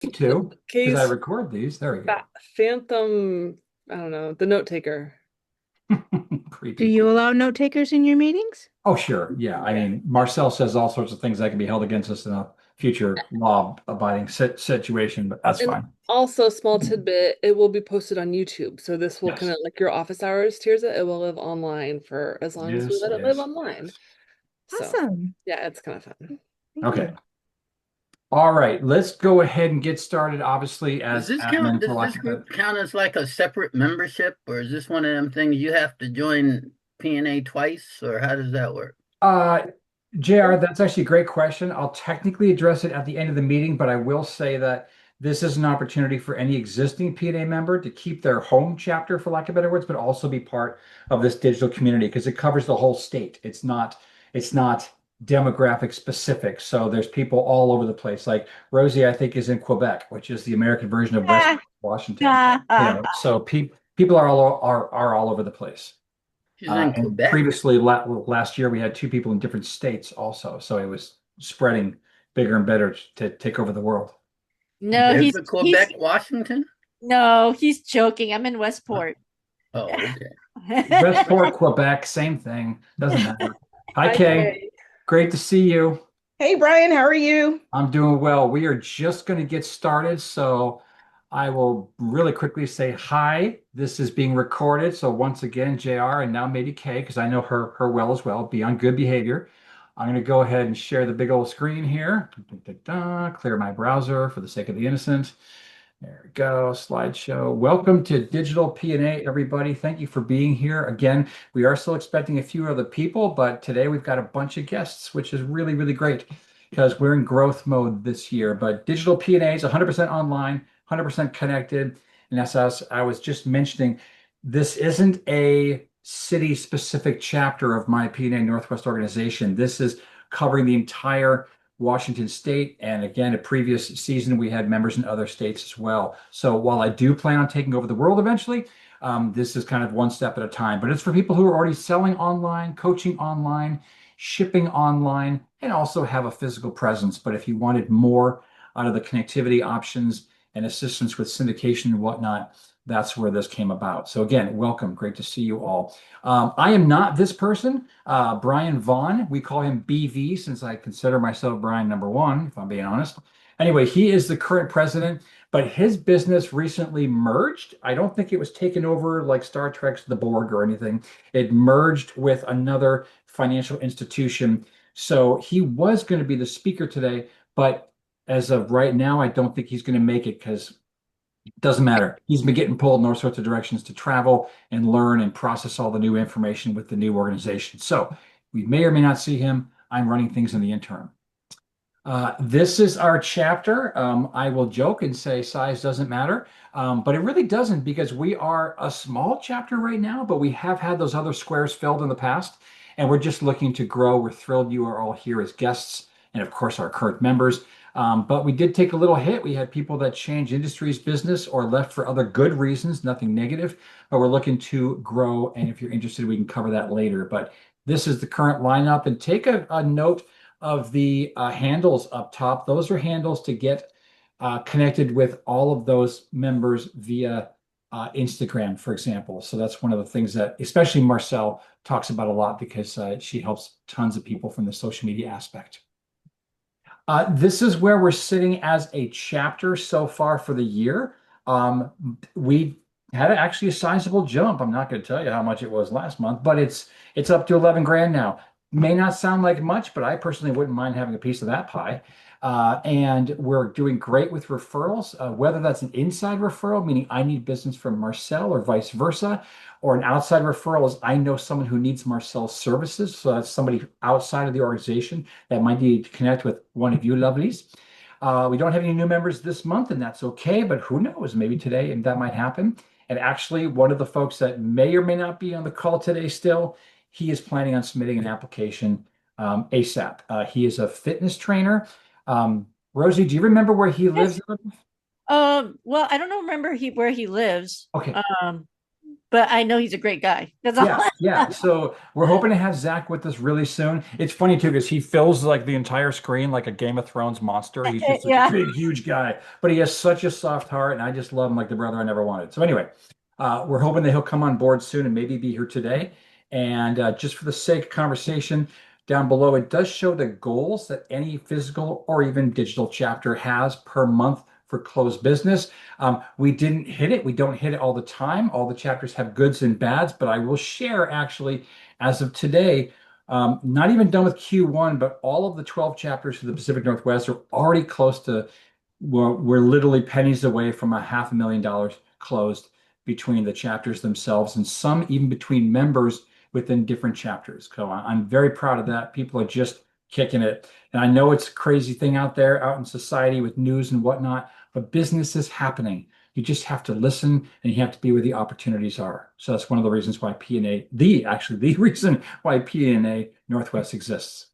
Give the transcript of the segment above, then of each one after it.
Me too, because I Case record these. There we go. Phantom, I don't know, the note taker. Do Creepy. you allow note takers in your meetings? Oh, sure. Yeah. I Yeah. mean, Marcel says all sorts of things that can be held against us in a future law-abiding situation, but that's And fine. also, small tidbit, it will be posted on YouTube. So this will kind Yes. of like your office hours tiers it. It will live online for as long as we Yes. let it live Yes. online. So Awesome. yeah, it's kind of fun. Thank Okay. you. All right. Let's go ahead and get started. Obviously, Does as this count? admin, for Does lack this of a group count as like a separate membership, or is this one of them things you have to join PNA twice, or how does that work? Uh, JR, that's actually a great question. I'll technically address it at the end of the meeting, but I will say that this is an opportunity for any existing PNA member to keep their home chapter, for lack of better words, but also be part of this digital community because it covers the whole state. It's not demographic specific. So there's people all over the place. Like Rosie, I think, is in Quebec, which is the American version of West Ah, Washington. ah, ah. So people are all over the place. She's in And Quebec. previously, last year, we had two people in different states also. So it was spreading bigger and better to take over the world. No, There's he's a he's Quebec, Washington. no, he's joking. I'm in Uh, Westport. Oh, okay. Westport, Quebec, same thing. Doesn't matter. Hi, Hi, Kay. Kay. Great to see you. Hey Brian, how are you? I'm doing well. We are just going to get started. So I will really quickly say hi. This is being recorded. So once again, JR and now maybe Kay, because I know her well as well, be on good behavior. I'm going to go ahead and share the big old screen here. Clear my browser for the sake of the innocent. There we go, slideshow. Welcome to Digital PNA, everybody. Thank you for being here. Again, we are still expecting a few other people, but today we've got a bunch of guests, which is really, really great because we're in growth mode this year. But Digital PNA is 100% online, 100% connected. And as I was just mentioning, this isn't a city-specific chapter of my PNA Northwest organization. This is covering the entire Washington State. And again, a previous season, we had members in other states as well. So while I do plan on taking over the world eventually, this is kind of one step at a time. But it's for people who are already selling online, coaching online, shipping online, and also have a physical presence. But if you wanted more out of the connectivity options and assistance with syndication and whatnot, that's where this came about. So again, welcome. Great to see you all. I am not this person. Brian Vaughn, we call him BV since I consider myself Brian number one, if I'm being honest. Anyway, he is the current president, but his business recently merged. I don't think it was taken over like Star Trek's The Borg or anything. It merged with another financial institution. So he was going to be the speaker today, but as of right now, I don't think he's going to make it because doesn't matter. He's been getting pulled in all sorts of directions to travel and learn and process all the new information with the new organization. So we may or may not see him. I'm running things in the interim. This is our chapter. I will joke and say size doesn't matter, but it really doesn't because we are a small chapter right now, but we have had those other squares filled in the past, and we're just looking to grow. We're thrilled you are all here as guests, and of course, our current members. But we did take a little hit. We had people that changed industries, business, or left for other good reasons, nothing negative, but we're looking to grow. And if you're interested, we can cover that later. But this is the current lineup, and take a note of the handles up top. Those are handles to get connected with all of those members via Instagram, for example. So that's one of the things that especially Marcel talks about a lot because she helps tons of people from the social media aspect. This is where we're sitting as a chapter so far for the year. We had actually a sizable jump. I'm not going to tell you how much it was last month, but it's up to 11 grand now. May not sound like much, but I personally wouldn't mind having a piece of that pie. And we're doing great with referrals, whether that's an inside referral, meaning I need business from Marcel or vice versa, or an outside referral is I know someone who needs Marcel's services. So that's somebody outside of the organization that might need to connect with one of you lovelies. We don't have any new members this month, and that's okay, but who knows? Maybe today and that might happen. And actually, one of the folks that may or may not be on the call today still, he is planning on submitting an application ASAP. He is a fitness trainer. Rosie, do you remember where he Yes. lives? Well, I don't know. Remember where he lives. Okay. Um, but I know he's a great guy. That's all. Yeah. So we're hoping to have Zach with us really soon. It's funny too because he fills like the entire screen like a Game of Thrones monster. He's just this Yeah. big, huge guy, but he has such a soft heart, and I just love him like the brother I never wanted. So anyway, we're hoping that he'll come on board soon and maybe be here today. And just for the sake of conversation, down below it does show the goals that any physical or even digital chapter has per month for closed business. We didn't hit it. We don't hit it all the time. All the chapters have goods and bads, but I will share actually, as of today, not even done with Q1, but all of the 12 chapters of the Pacific Northwest are already close to, we're literally pennies away from a $500,000 closed between the chapters themselves and some even between members within different chapters. So I'm very proud of that. People are just kicking it. And I know it's a crazy thing out there, out in society with news and whatnot, but business is happening. You just have to listen and you have to be where the opportunities are. So that's one of the reasons why PNA, the reason why PNA Northwest exists.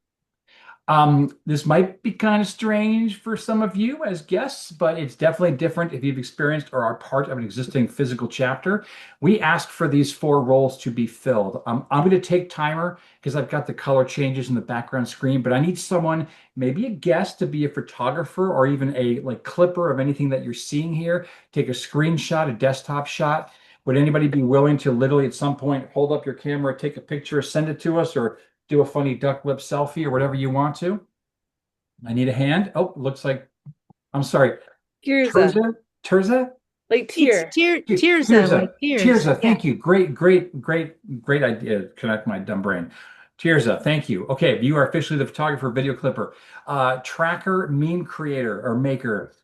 This might be kind of strange for some of you as guests, but it's definitely different if you've experienced or are part of an existing physical chapter. We ask for these 4 roles to be filled. I'm going to take timer because I've got the color changes in the background screen, but I need someone, maybe a guest, to be a photographer or even a like clipper of anything that you're seeing here. Take a screenshot, a desktop shot. Would anybody be willing to literally at some point hold up your camera, take a picture, send it to us, or do a funny duck lip selfie or whatever you want to? I need a hand. Oh, looks like, I'm sorry. Tirza, Tirza? like tear. Tears Tirza. like tears. Tirza, thank you. Great idea. Connect my dumb brain. Tirza, thank you. Okay, you are officially the photographer, video clipper, tracker, meme creator or maker.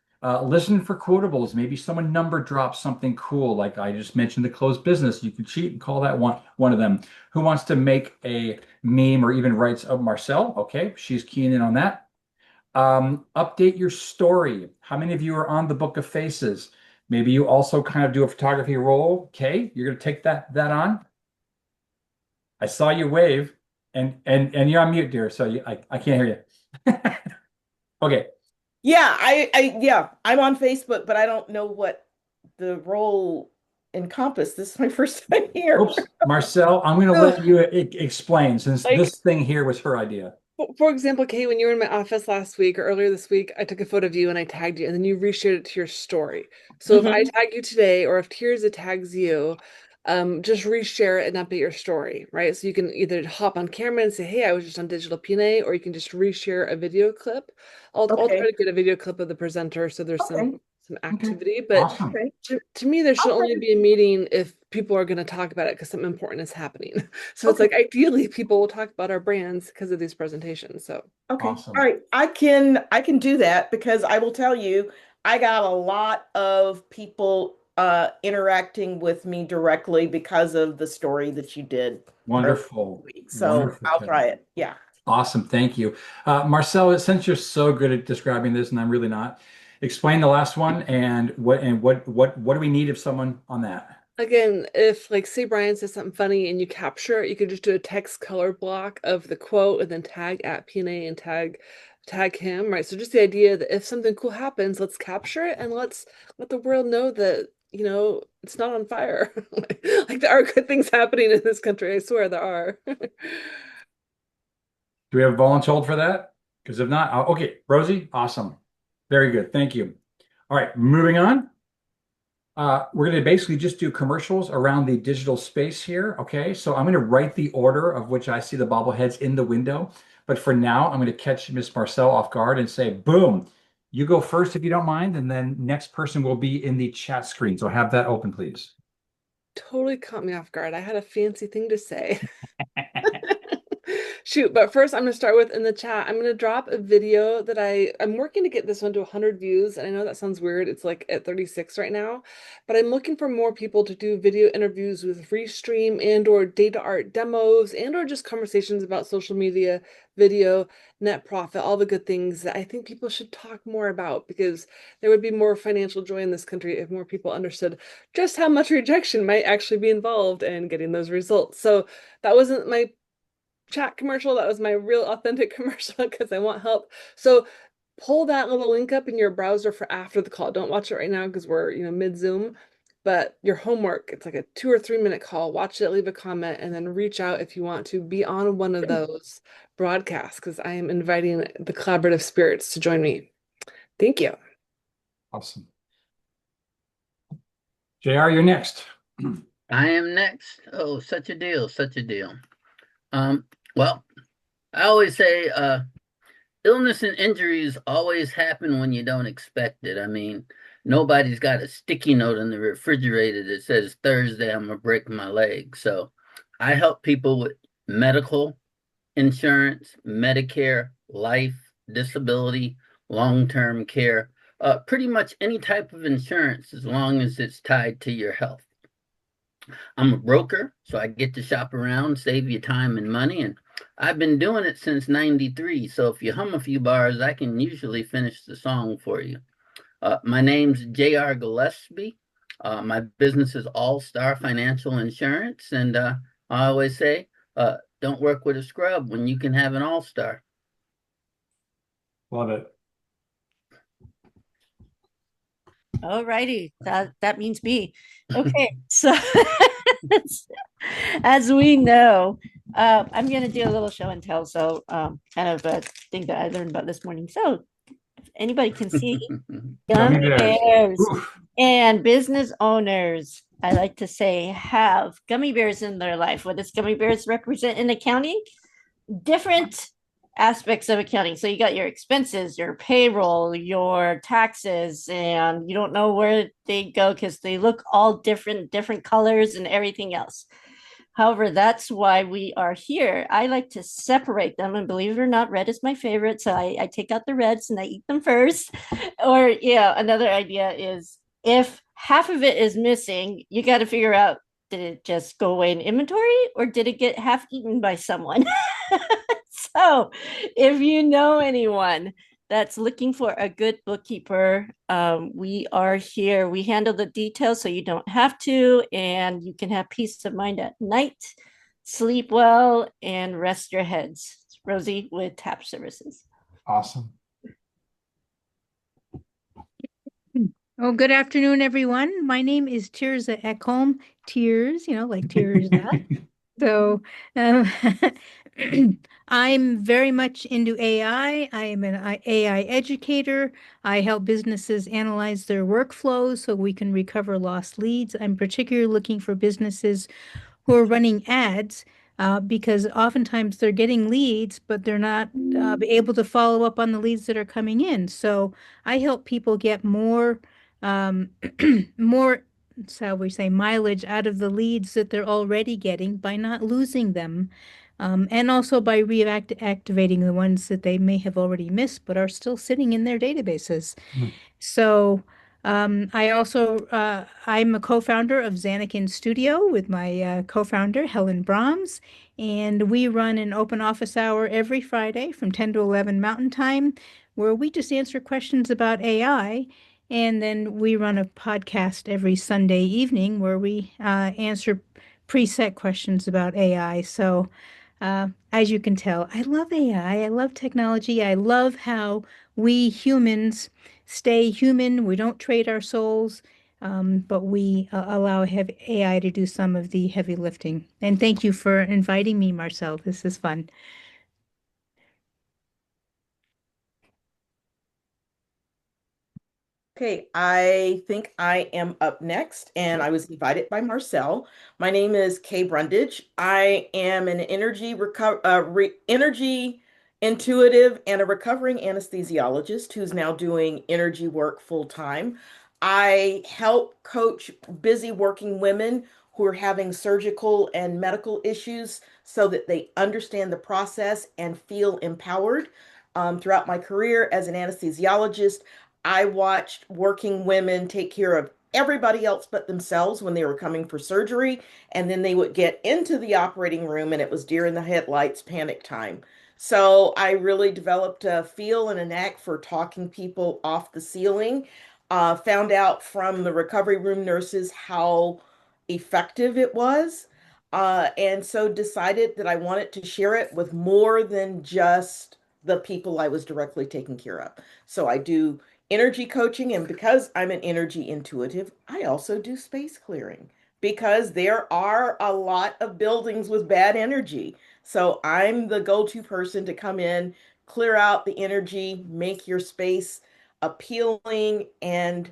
Listen for quotables. Maybe someone number drops something cool, like I just mentioned the closed business. You could cheat and call that one of them. Who wants to make a meme or even writes of Marcel? Okay, she's keying in on that. Update your story. How many of you are on the Book of Faces? Maybe you also kind of do a photography role. Okay, you're going to take that on. I saw you wave, and you're on mute, dear, so I can't hear you. Okay. Yeah, yeah, I'm on Facebook, but I don't know what the role encompassed. This is my first time here. Oops, Marcel, I'm going to let you explain since Like, this thing here was her idea. for example, Kate, when you were in my office last week or earlier this week, I took a photo of you and I tagged you, and then you reshared it to your story. So if I tag you today, or if Tirza tags you, just reshare it and update your story, right? So you can either hop on camera and say, "Hey, I was just on DigitalPNA," or you can just reshare a video clip. I'll try Okay. to get a video clip of the presenter so there's Okay. some activity. But Awesome. Okay. to me, there should only Okay. be a meeting if people are going to talk about it because something important is happening. So it's Okay. like ideally people will talk about our brands because of these presentations. So Okay. Awesome. All right. I can do that because I will tell you, I got a lot of people interacting with me directly because of the story that you did Wonderful. earlier. So Wonderful, I'll Kate. try it. Yeah. Awesome. Thank you. Marcel, since you're so good at describing this and I'm really not, explain the last one and what do we need of someone on that? again, if like say Brian says something funny and you capture it, you could just do a text color block of the quote and then tag at PNA and tag him, right? So just the idea that if something cool happens, let's capture it and let's let the world know that, it's not on fire. Like there are good things happening in this country. I swear there are. Do we have a volunteer for that? Because if not, okay, Rosie, awesome. Very good. Thank you. All right, moving on. We're going to basically just do commercials around the digital space here. Okay, so I'm going to write the order of which I see the bobbleheads in the window. But for now, I'm going to catch Miss Marcel off guard and say, boom, you go first if you don't mind. And then next person will be in the chat screen. So have that open, please. Totally caught me off guard. I had a fancy thing to say. Shoot, but first I'm going to start with in the chat. I'm going to drop a video that I'm working to get this one to 100 views. And I know that sounds weird. It's like at 36 right now, but I'm looking for more people to do video interviews with Restream and or data art demos and or just conversations about social media, video, net profit, all the good things that I think people should talk more about because there would be more financial joy in this country if more people understood just how much rejection might actually be involved in getting those results. So that wasn't my chat commercial. That was my real authentic commercial because I want help. So pull that little link up in your browser for after the call. Don't watch it right now because we're, mid Zoom. But your homework, it's like a 2 or 3 minute call. Watch it, leave a comment, and then reach out if you want to be on one of those broadcasts because I am inviting the collaborative spirits to join me. Thank you. Awesome. JR, you're next. I am next. Oh, such a deal, such a deal. Well, I always say, illness and injuries always happen when you don't expect it. I mean, nobody's got a sticky note in the refrigerator that says Thursday I'm gonna break my leg. So I help people with medical insurance, Medicare, life, disability, long-term care, pretty much any type of insurance as long as it's tied to your health. I'm a broker, so I get to shop around, save you time and money, and I've been doing it since '93. So if you hum a few bars, I can usually finish the song for you. My name's J.R. Gillespie. My business is All Star Financial Insurance, and I always say, don't work with a scrub when you can have an all-star. Love it. All righty. That means me. Okay. So as we know, I'm going to do a little show and tell. So kind of a thing that I learned about this morning. So if anybody can see Gummy gummy bears. bears Oof. and business owners, I like to say, have gummy bears in their life. What does gummy bears represent in accounting? Different aspects of accounting. So you got your expenses, your payroll, your taxes, and you don't know where they go because they look all different colors and everything else. However, that's why we are here. I like to separate them, and believe it or not, red is my favorite. So I take out the reds and I eat them first. Or yeah, another idea is if half of it is missing, you got to figure out, did it just go away in inventory or did it get half eaten by someone? So if you know anyone that's looking for a good bookkeeper, we are here. We handle the details so you don't have to, and you can have peace of mind at night, sleep well, and rest your heads. Rosie with TAP Services. Awesome. Oh, good afternoon, everyone. My name is Tirza Ekholm. Tears, like tears. So, um, I'm very much into AI. I am an AI educator. I help businesses analyze their workflows so we can recover lost leads. I'm particularly looking for businesses who are running ads because oftentimes they're getting leads, but they're not able to follow up on the leads that are coming in. So I help people get more, more, shall we say, mileage out of the leads that they're already getting by not losing them. And also by reactivating the ones that they may have already missed but are still sitting in their databases. So I also I'm a co-founder of Zanakin Studio with my co-founder Helen Brahms, and we run an open office hour every Friday from 10 to 11 Mountain Time, where we just answer questions about AI. And then we run a podcast every Sunday evening where we answer preset questions about AI. So as you can tell, I love AI. I love technology. I love how we humans stay human. We don't trade our souls, but we allow AI to do some of the heavy lifting. And thank you for inviting me, Marcel. This is fun. Okay, I think I am up next, and I was invited by Marcel. My name is Kay Brundage. I am an energy intuitive and a recovering anesthesiologist who's now doing energy work full time. I help coach busy working women who are having surgical and medical issues so that they understand the process and feel empowered. Throughout my career as an anesthesiologist, I watched working women take care of everybody else but themselves when they were coming for surgery, and then they would get into the operating room and it was deer in the headlights panic time. So I really developed a feel and a knack for talking people off the ceiling. Found out from the recovery room nurses how effective it was. And so decided that I wanted to share it with more than just the people I was directly taking care of. So I do energy coaching. And because I'm an energy intuitive, I also do space clearing because there are a lot of buildings with bad energy. So I'm the go-to person to come in, clear out the energy, make your space appealing and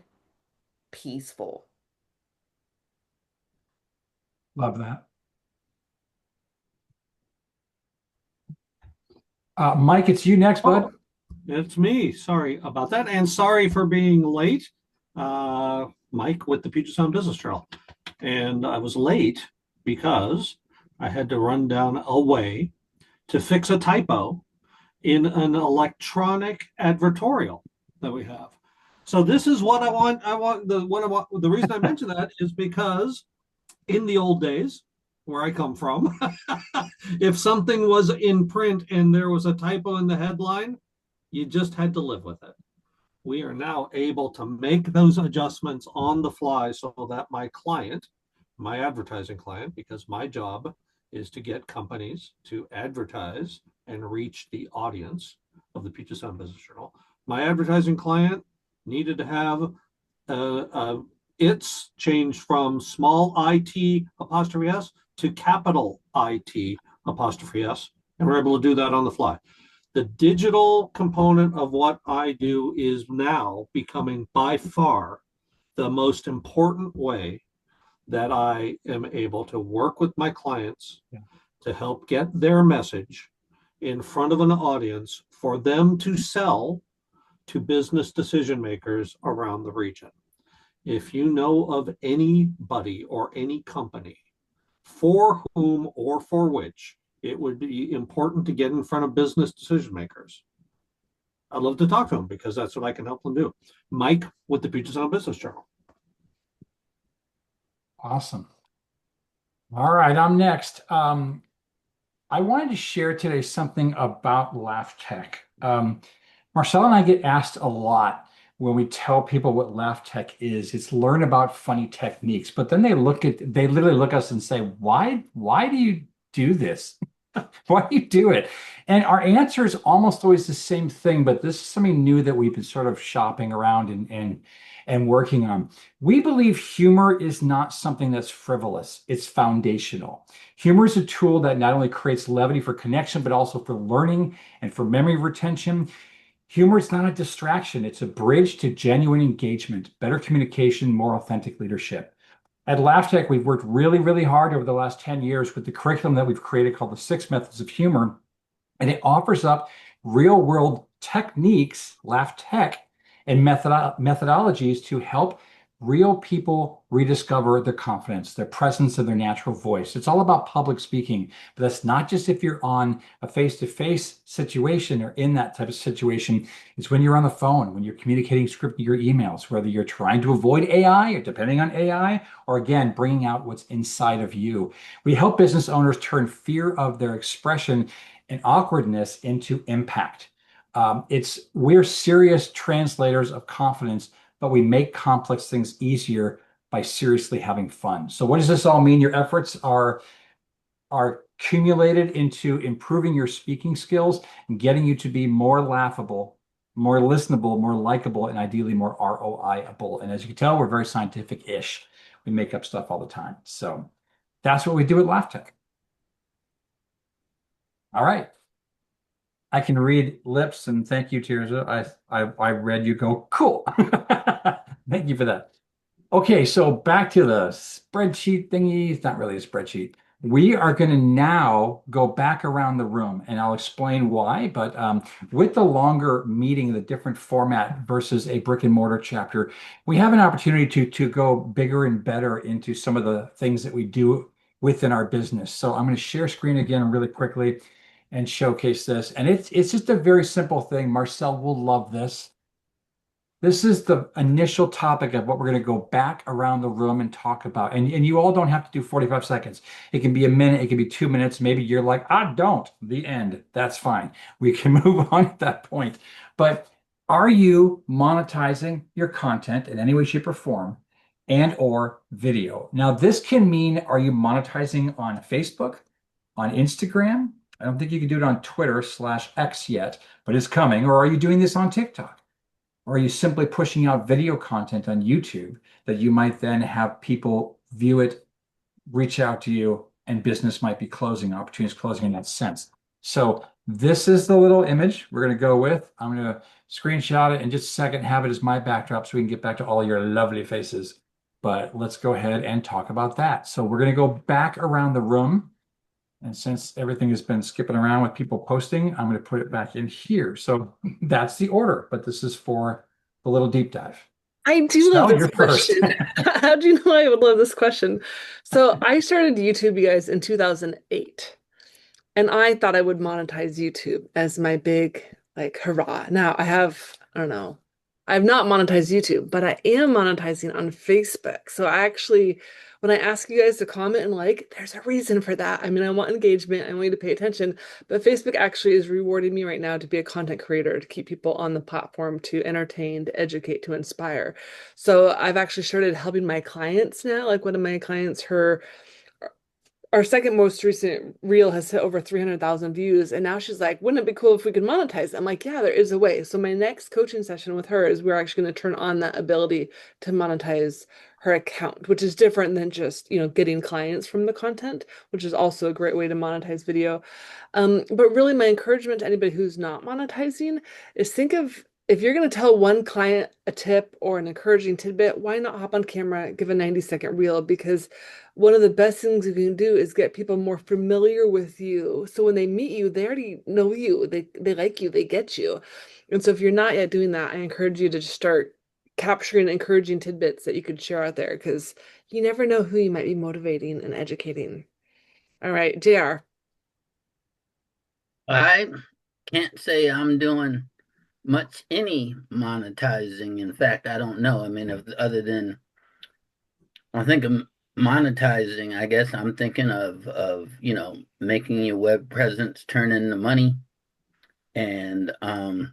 peaceful. Love that. Mike, it's you next, bud. Oh, it's me. Sorry about that. And sorry for being late. Mike with the Puget Sound Business Trail. And I was late because I had to run down a way to fix a typo in an electronic advertorial that we have. So this is what I want. The reason I mention that is because in the old days, where I come from, if something was in print and there was a typo in the headline, you just had to live with it. We are now able to make those adjustments on the fly so that my client, my advertising client, because my job is to get companies to advertise and reach the audience of the Puget Sound Business Journal. My advertising client needed to have it's changed from small IT apostrophe S to capital IT apostrophe S, and we're able to do that on the fly. The digital component of what I do is now becoming by far the most important way that I am able to work with my clients to help get their message in front of an audience for them to sell to business decision makers around the region. If you know of anybody or any company for whom or for which it would be important to get in front of business decision makers, I'd love to talk to them because that's what I can help them do. Mike with the Puget Sound Business Journal. Awesome. All right, I'm next. I wanted to share today something about Laugh Tech. Marcel and I get asked a lot when we tell people what Laugh Tech is. It's learn about funny techniques, but then they literally look at us and say, why do you do this? Why do you do it? And our answer is almost always the same thing, but this is something new that we've been sort of shopping around and working on. We believe humor is not something that's frivolous. It's foundational. Humor is a tool that not only creates levity for connection, but also for learning and for memory retention. Humor is not a distraction. It's a bridge to genuine engagement, better communication, more authentic leadership. At LaughTech, we've worked really, really hard over the last 10 years with the curriculum that we've created called the 6 Methods of Humor. And it offers up real world techniques, Laugh Tech, and methodologies to help real people rediscover their confidence, their presence, and their natural voice. It's all about public speaking, but that's not just if you're on a face-to-face situation or in that type of situation. It's when you're on the phone, when you're communicating scripting your emails, whether you're trying to avoid AI or depending on AI, or again, bringing out what's inside of you. We help business owners turn fear of their expression and awkwardness into impact. We're serious translators of confidence, but we make complex things easier by seriously having fun. So what does this all mean? Your efforts are accumulated into improving your speaking skills and getting you to be more laughable, more listenable, more likable, and ideally more ROI-able. And as you can tell, we're very scientific-ish. We make up stuff all the time. So that's what we do at LaughTech. All right. I can read lips, and thank you, Tirza. I read you go, cool. Thank you for that. Okay, so back to the spreadsheet thingy. It's not really a spreadsheet. We are going to now go back around the room, and I'll explain why. But with the longer meeting, the different format versus a brick and mortar chapter, we have an opportunity to go bigger and better into some of the things that we do within our business. So I'm going to share screen again really quickly and showcase this. And it's just a very simple thing. Marcel will love this. This is the initial topic of what we're going to go back around the room and talk about. And you all don't have to do 45 seconds. It can be a minute. It can be 2 minutes. Maybe you're like, I don't. The end. That's fine. We can move on at that point. But are you monetizing your content in any way, shape, or form and or video? Now, this can mean, are you monetizing on Facebook, on Instagram? I don't think you can do it on Twitter/X yet, but it's coming. Or are you doing this on TikTok? Or are you simply pushing out video content on YouTube that you might then have people view it, reach out to you, and business might be closing, opportunities closing in that sense. So this is the little image we're going to go with. I'm going to screenshot it in just a second, have it as my backdrop so we can get back to all your lovely faces. But let's go ahead and talk about that. So we're going to go back around the room. And since everything has been skipping around with people posting, I'm going to put it back in here. So that's the order, but this is for the little deep dive. I do love So this you're first. question. How do you know I would love this question? So I started YouTube, you guys, in 2008. And I thought I would monetize YouTube as my big, like, hurrah. Now I don't know, I've not monetized YouTube, but I am monetizing on Facebook. So I actually, when I ask you guys to comment and like, there's a reason for that. I mean, I want engagement, I want you to pay attention, but Facebook actually is rewarding me right now to be a content creator, to keep people on the platform, to entertain, to educate, to inspire. So I've actually started helping my clients now. Like one of my clients, our second most recent reel has hit over 300,000 views. And now she's like, wouldn't it be cool if we could monetize? I'm like, yeah, there is a way. So my next coaching session with her is we're actually going to turn on that ability to monetize her account, which is different than just, getting clients from the content, which is also a great way to monetize video. But really my encouragement to anybody who's not monetizing is think of, if you're going to tell one client a tip or an encouraging tidbit, why not hop on camera, give a 90-second reel? Because one of the best things you can do is get people more familiar with you. So when they meet you, they already know you, they like you, they get you. And so if you're not yet doing that, I encourage you to just start capturing encouraging tidbits that you could share out there, because you never know who you might be motivating and educating. All right, JR. I can't say I'm doing much any monetizing. In fact, I don't know. I mean, other than I think of monetizing, I guess I'm thinking of making your web presence turn into money. And I've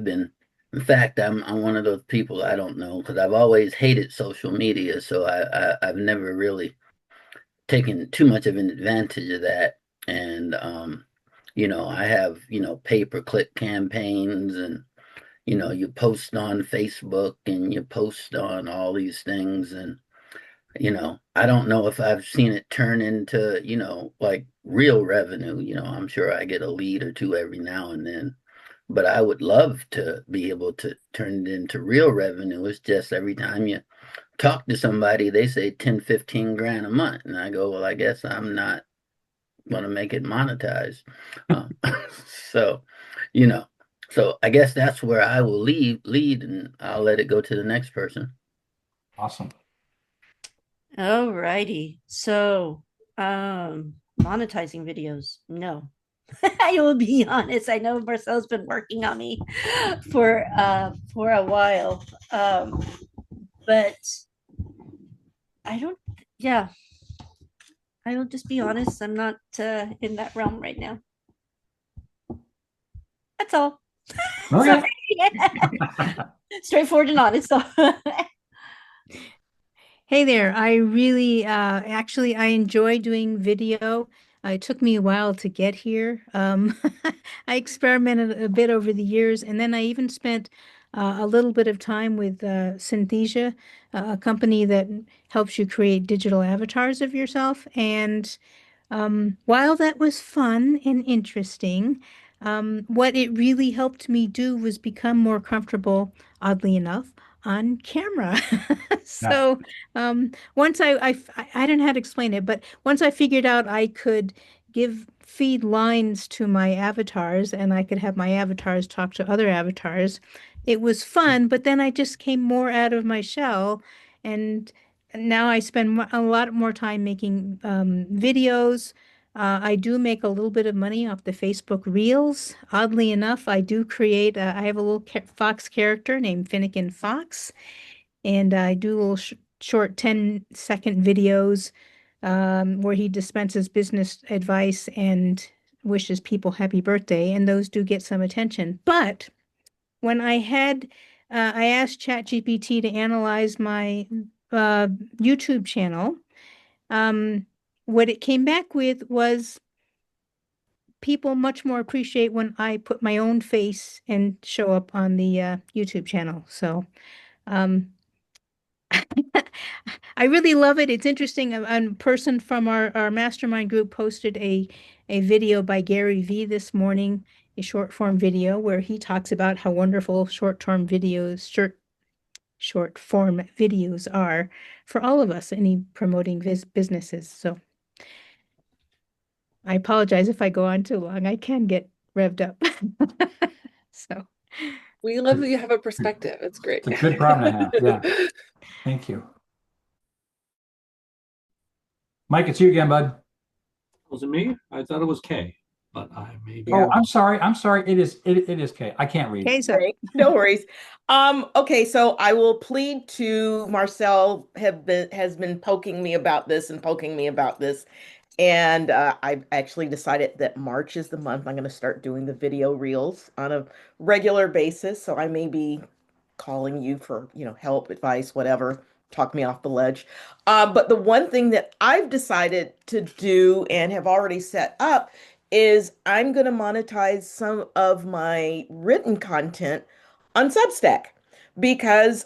been, in fact, I'm one of those people, I don't know, because I've always hated social media, so I've never really taken too much of an advantage of that. And I have, pay-per-click campaigns, and you post on Facebook and you post on all these things, and I don't know if I've seen it turn into, like real revenue. I'm sure I get a lead or two every now and then, but I would love to be able to turn it into real revenue. It's just every time you talk to somebody, they say 10, 15 grand a month. And I go, well, I guess I'm not going to make it monetized. So, you know, so I guess that's where I will lead, and I'll let it go to the next person. Awesome. All righty. So, monetizing videos. No. I will be honest. I know Marcel's been working on me for a while. But I don't, yeah. I will just be honest. I'm not in that realm right now. That's all. Okay. Straightforward and honest. Hey there. I really, actually, I enjoy doing video. It took me a while to get here. I experimented a bit over the years, and then I even spent a little bit of time with Synthesia, a company that helps you create digital avatars of yourself. And while that was fun and interesting, what it really helped me do was become more comfortable, oddly enough, on camera. Nice. So once I don't know how to explain it, but once I figured out I could feed lines to my avatars and I could have my avatars talk to other avatars, it was fun, but then I just came more out of my shell, and now I spend a lot more time making videos. I do make a little bit of money off the Facebook Reels. Oddly enough, I do create, I have a little fox character named Finnegan Fox, and I do little short 10-second videos where he dispenses business advice and wishes people happy birthday, and those do get some attention. But when I asked ChatGPT to analyze my YouTube channel, what it came back with was people much more appreciate when I put my own face and show up on the YouTube channel. So um, I really love it. It's interesting. A person from our mastermind group posted a video by Gary Vee this morning, a short form video where he talks about how wonderful short form videos are for all of us, any promoting businesses. So I apologize if I go on too long. I can get revved up. So We love that you have a perspective. It's great. It's a good problem to have. Yeah. Thank you. Mike, it's you again, bud. Was it me? I thought it was K, but I may be Oh, wrong. I'm sorry. I'm sorry. It is K. I can't read. okay, so Great. No worries. Okay, so I will plead to Marcel has been poking me about this and poking me about this. And I've actually decided that March is the month I'm going to start doing the video reels on a regular basis. So I may be calling you for, help, advice, whatever, talk me off the ledge. But the one thing that I've decided to do and have already set up is I'm going to monetize some of my written content on Substack because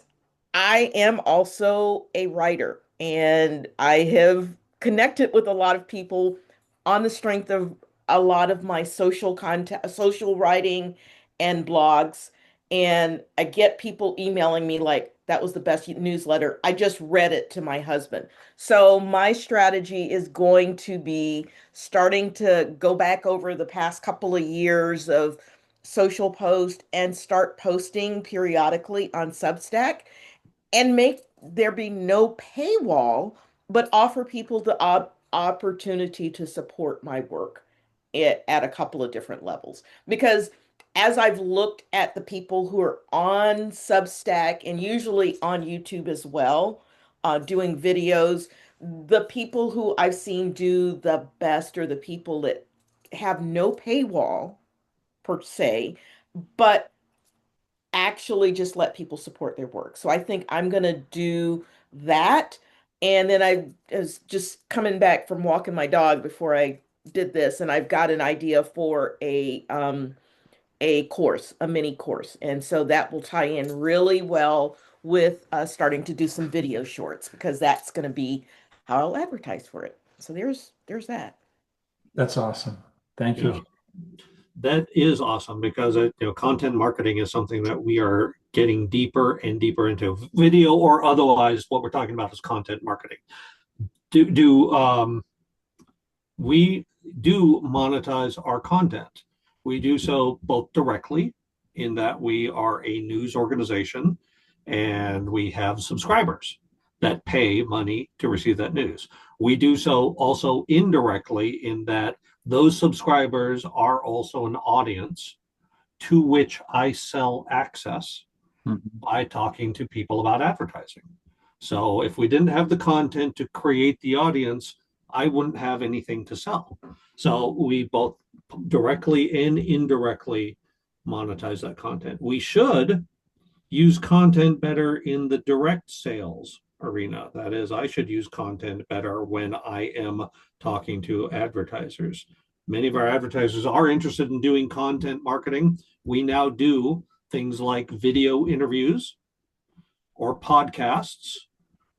I am also a writer and I have connected with a lot of people on the strength of a lot of my social content, social writing and blogs. And I get people emailing me like, that was the best newsletter. I just read it to my husband. So my strategy is going to be starting to go back over the past couple of years of social post and start posting periodically on Substack and make there be no paywall, but offer people the opportunity to support my work at a couple of different levels. Because as I've looked at the people who are on Substack and usually on YouTube as well, doing videos, the people who I've seen do the best are the people that have no paywall per se, but actually just let people support their work. So I think I'm going to do that. And then I was just coming back from walking my dog before I did this, and I've got an idea for a course, a mini course. And so that will tie in really well with starting to do some video shorts because that's going to be how I'll advertise for it. So there's that. That's awesome. Thank Yeah. you. That is awesome because content marketing is something that we are getting deeper and deeper into. Video or otherwise, what we're talking about is content marketing. We do monetize our content. We do so both directly in that we are a news organization and we have subscribers that pay money to receive that news. We do so also indirectly in that those subscribers are also an audience to which I sell access by talking to people about advertising. So if we didn't have the content to create the audience, I wouldn't have anything to sell. So we both directly and indirectly monetize that content. We should use content better in the direct sales arena. That is, I should use content better when I am talking to advertisers. Many of our advertisers are interested in doing content marketing. We now do things like video interviews or podcasts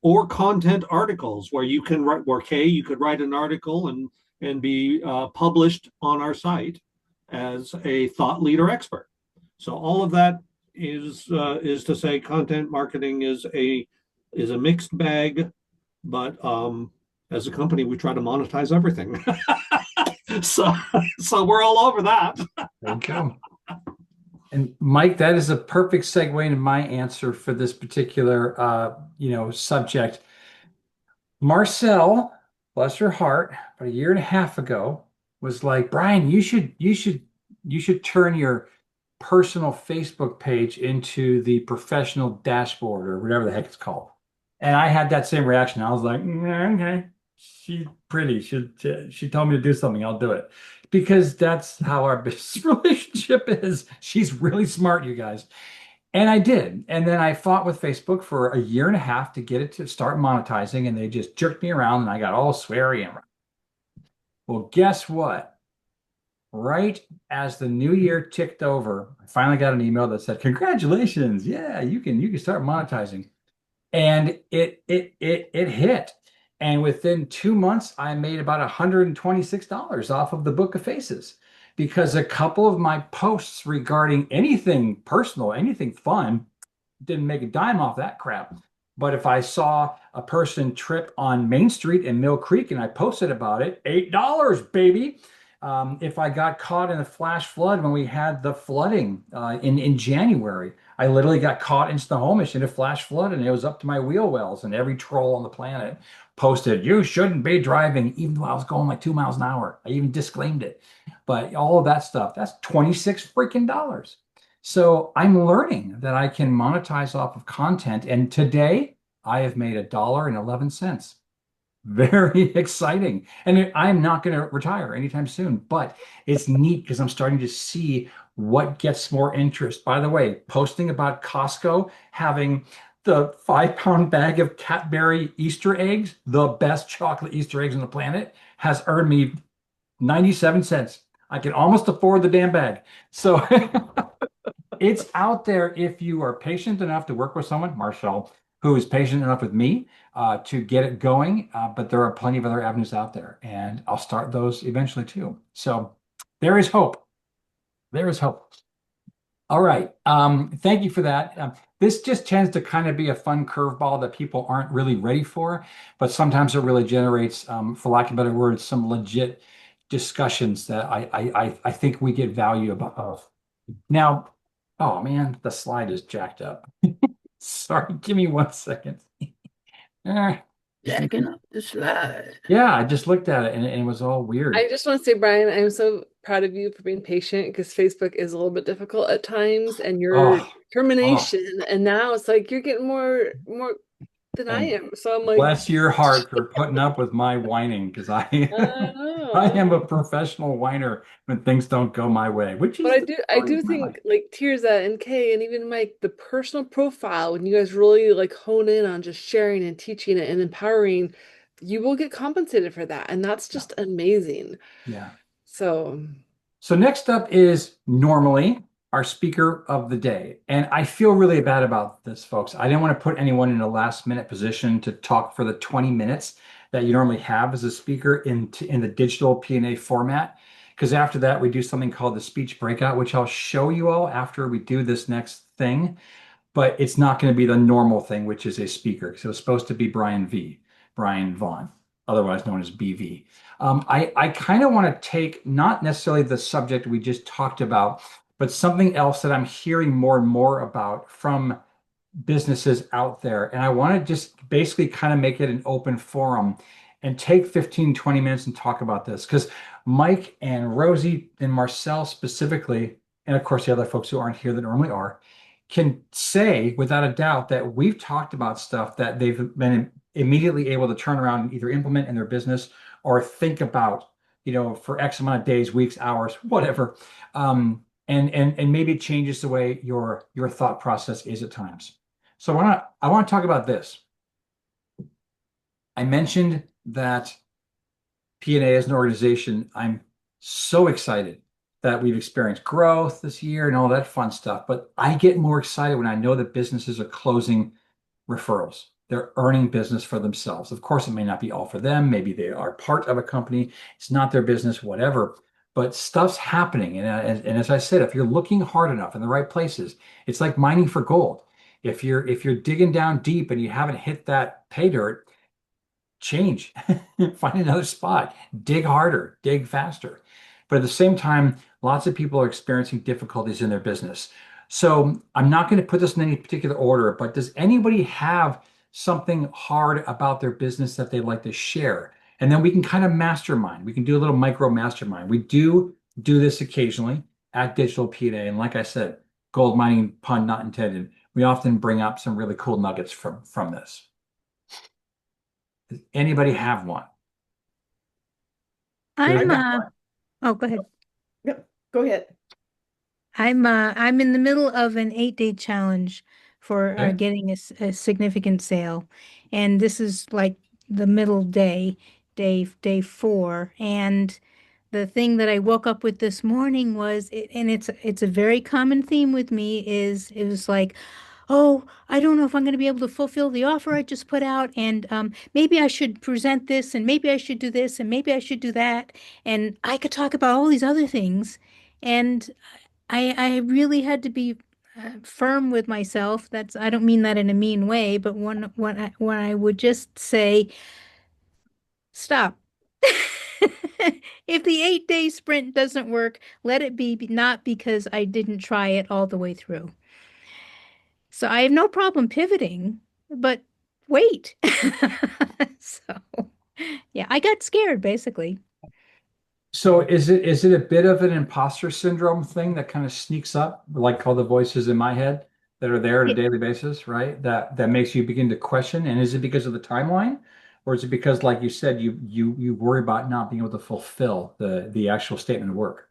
or content articles where you can write, you could write an article and be published on our site as a thought leader expert. So all of that is to say content marketing is a mixed bag, but as a company we try to monetize everything. so we're all over that. There you go. And Mike, that is a perfect segue into my answer for this particular subject. Marcel, bless her heart, about a year and a half ago, was like, Brian, you should turn your personal Facebook page into the professional dashboard or whatever the heck it's called. And I had that same reaction. I was like, okay, she's pretty. She told me to do something. I'll do it. Because that's how our business relationship is. She's really smart, you guys. And I did. And then I fought with Facebook for a year and a half to get it to start monetizing. And they just jerked me around and I got all sweary and well, guess what? right as the new year ticked over, I finally got an email that said, "Congratulations! Yeah, you can start monetizing." And it hit. And within 2 months, I made about $126 off of the Book of Faces because a couple of my posts regarding anything personal, anything fun, didn't make a dime off that crap. But if I saw a person trip on Main Street in Mill Creek and I posted about it, $8, baby. If I got caught in a flash flood when we had the flooding in January, I literally got caught in Snohomish in a flash flood and it was up to my wheel wells, and every troll on the planet posted, "You shouldn't be driving," even though I was going like 2 miles an hour. I even disclaimed it. But all of that stuff, that's 26 freaking dollars. So I'm learning that I can monetize off of content. And today I have made $1.11. Very exciting. And I'm not going to retire anytime soon, but it's neat because I'm starting to see what gets more interest. By the way, posting about Costco having the 5-pound bag of Cadbury Easter eggs, the best chocolate Easter eggs on the planet, has earned me 97 cents. I can almost afford the damn bag. So it's out there if you are patient enough to work with someone, Marshall, who is patient enough with me to get it going. But there are plenty of other avenues out there, and I'll start those eventually too. So there is hope. There is hope. All right. Thank you for that. This just tends to kind of be a fun curveball that people aren't really ready for, but sometimes it really generates, for lack of better words, some legit discussions that I think we get value of. Now, oh man, the slide is jacked up. Sorry, give me 1 second. Eh, Jacking up the slide. yeah, I just looked at it and it was all weird. I just want to say, Brian, I'm so proud of you for being patient because Facebook is a little bit difficult at times, and your Oh, oh, determination. And now it's like you're getting more than I and am. So I'm like, bless your heart for putting up with my whining because I I know, I I am a know. professional whiner when things don't go my way, which But is I the do I story do of my life. think like Tirza and Kay and even Mike, the personal profile, when you guys really like hone in on just sharing and teaching it and empowering, you will get compensated for that. And that's Yeah. just amazing. Yeah. So So next up is normally our speaker of the day. And I feel really bad about this, folks. I didn't want to put anyone in a last minute position to talk for the 20 minutes that you normally have as a speaker in the digital PNA format. Because after that, we do something called the speech breakout, which I'll show you all after we do this next thing, but it's not going to be the normal thing, which is a speaker. So it's supposed to be Brian Vaughn, otherwise known as BV. I kind of want to take not necessarily the subject we just talked about, but something else that I'm hearing more and more about from businesses out there. And I want to just basically kind of make it an open forum and take 15, 20 minutes and talk about this. Because Mike and Rosie and Marcel specifically, and of course the other folks who aren't here that normally are, can say without a doubt that we've talked about stuff that they've been immediately able to turn around and either implement in their business or think about, for X amount of days, weeks, hours, whatever. And maybe it changes the way your thought process is at times. So I want to talk about this. I mentioned that PNA as an organization, I'm so excited that we've experienced growth this year and all that fun stuff. But I get more excited when I know that businesses are closing referrals. They're earning business for themselves. Of course, it may not be all for them. Maybe they are part of a company. It's not their business, whatever. But stuff's happening. And as I said, if you're looking hard enough in the right places, it's like mining for gold. If you're digging down deep and you haven't hit that pay dirt, change, find another spot, dig harder, dig faster. But at the same time, lots of people are experiencing difficulties in their business. So I'm not going to put this in any particular order, but does anybody have something hard about their business that they'd like to share? And then we can kind of mastermind. We can do a little micro mastermind. We do this occasionally at Digital PNA. And like I said, gold mining, pun not intended. We often bring up some really cool nuggets from this. Does anybody have one? I'm got oh, go ahead. Yep, go ahead. I'm in the middle of an 8-day challenge for Okay. getting a significant sale, and this is like the middle day, day 4, and the thing that I woke up with this morning was, and it's a very common theme with me, is it was like, oh, I don't know if I'm going to be able to fulfill the offer I just put out, and maybe I should present this, and maybe I should do this, and maybe I should do that, and I could talk about all these other things, and I really had to be firm with myself. I don't mean that in a mean way, but when I would just say, stop. If the 8-day sprint doesn't work, let it be not because I didn't try it all the way through. So I have no problem pivoting, but wait. So yeah, I got scared basically. So is it a bit of an imposter syndrome thing that kind of sneaks up, like all the voices in my head that are there on a It, daily basis, right? That makes you begin to question. And is it because of the timeline, or is it because, like you said, you worry about not being able to fulfill the actual statement of work?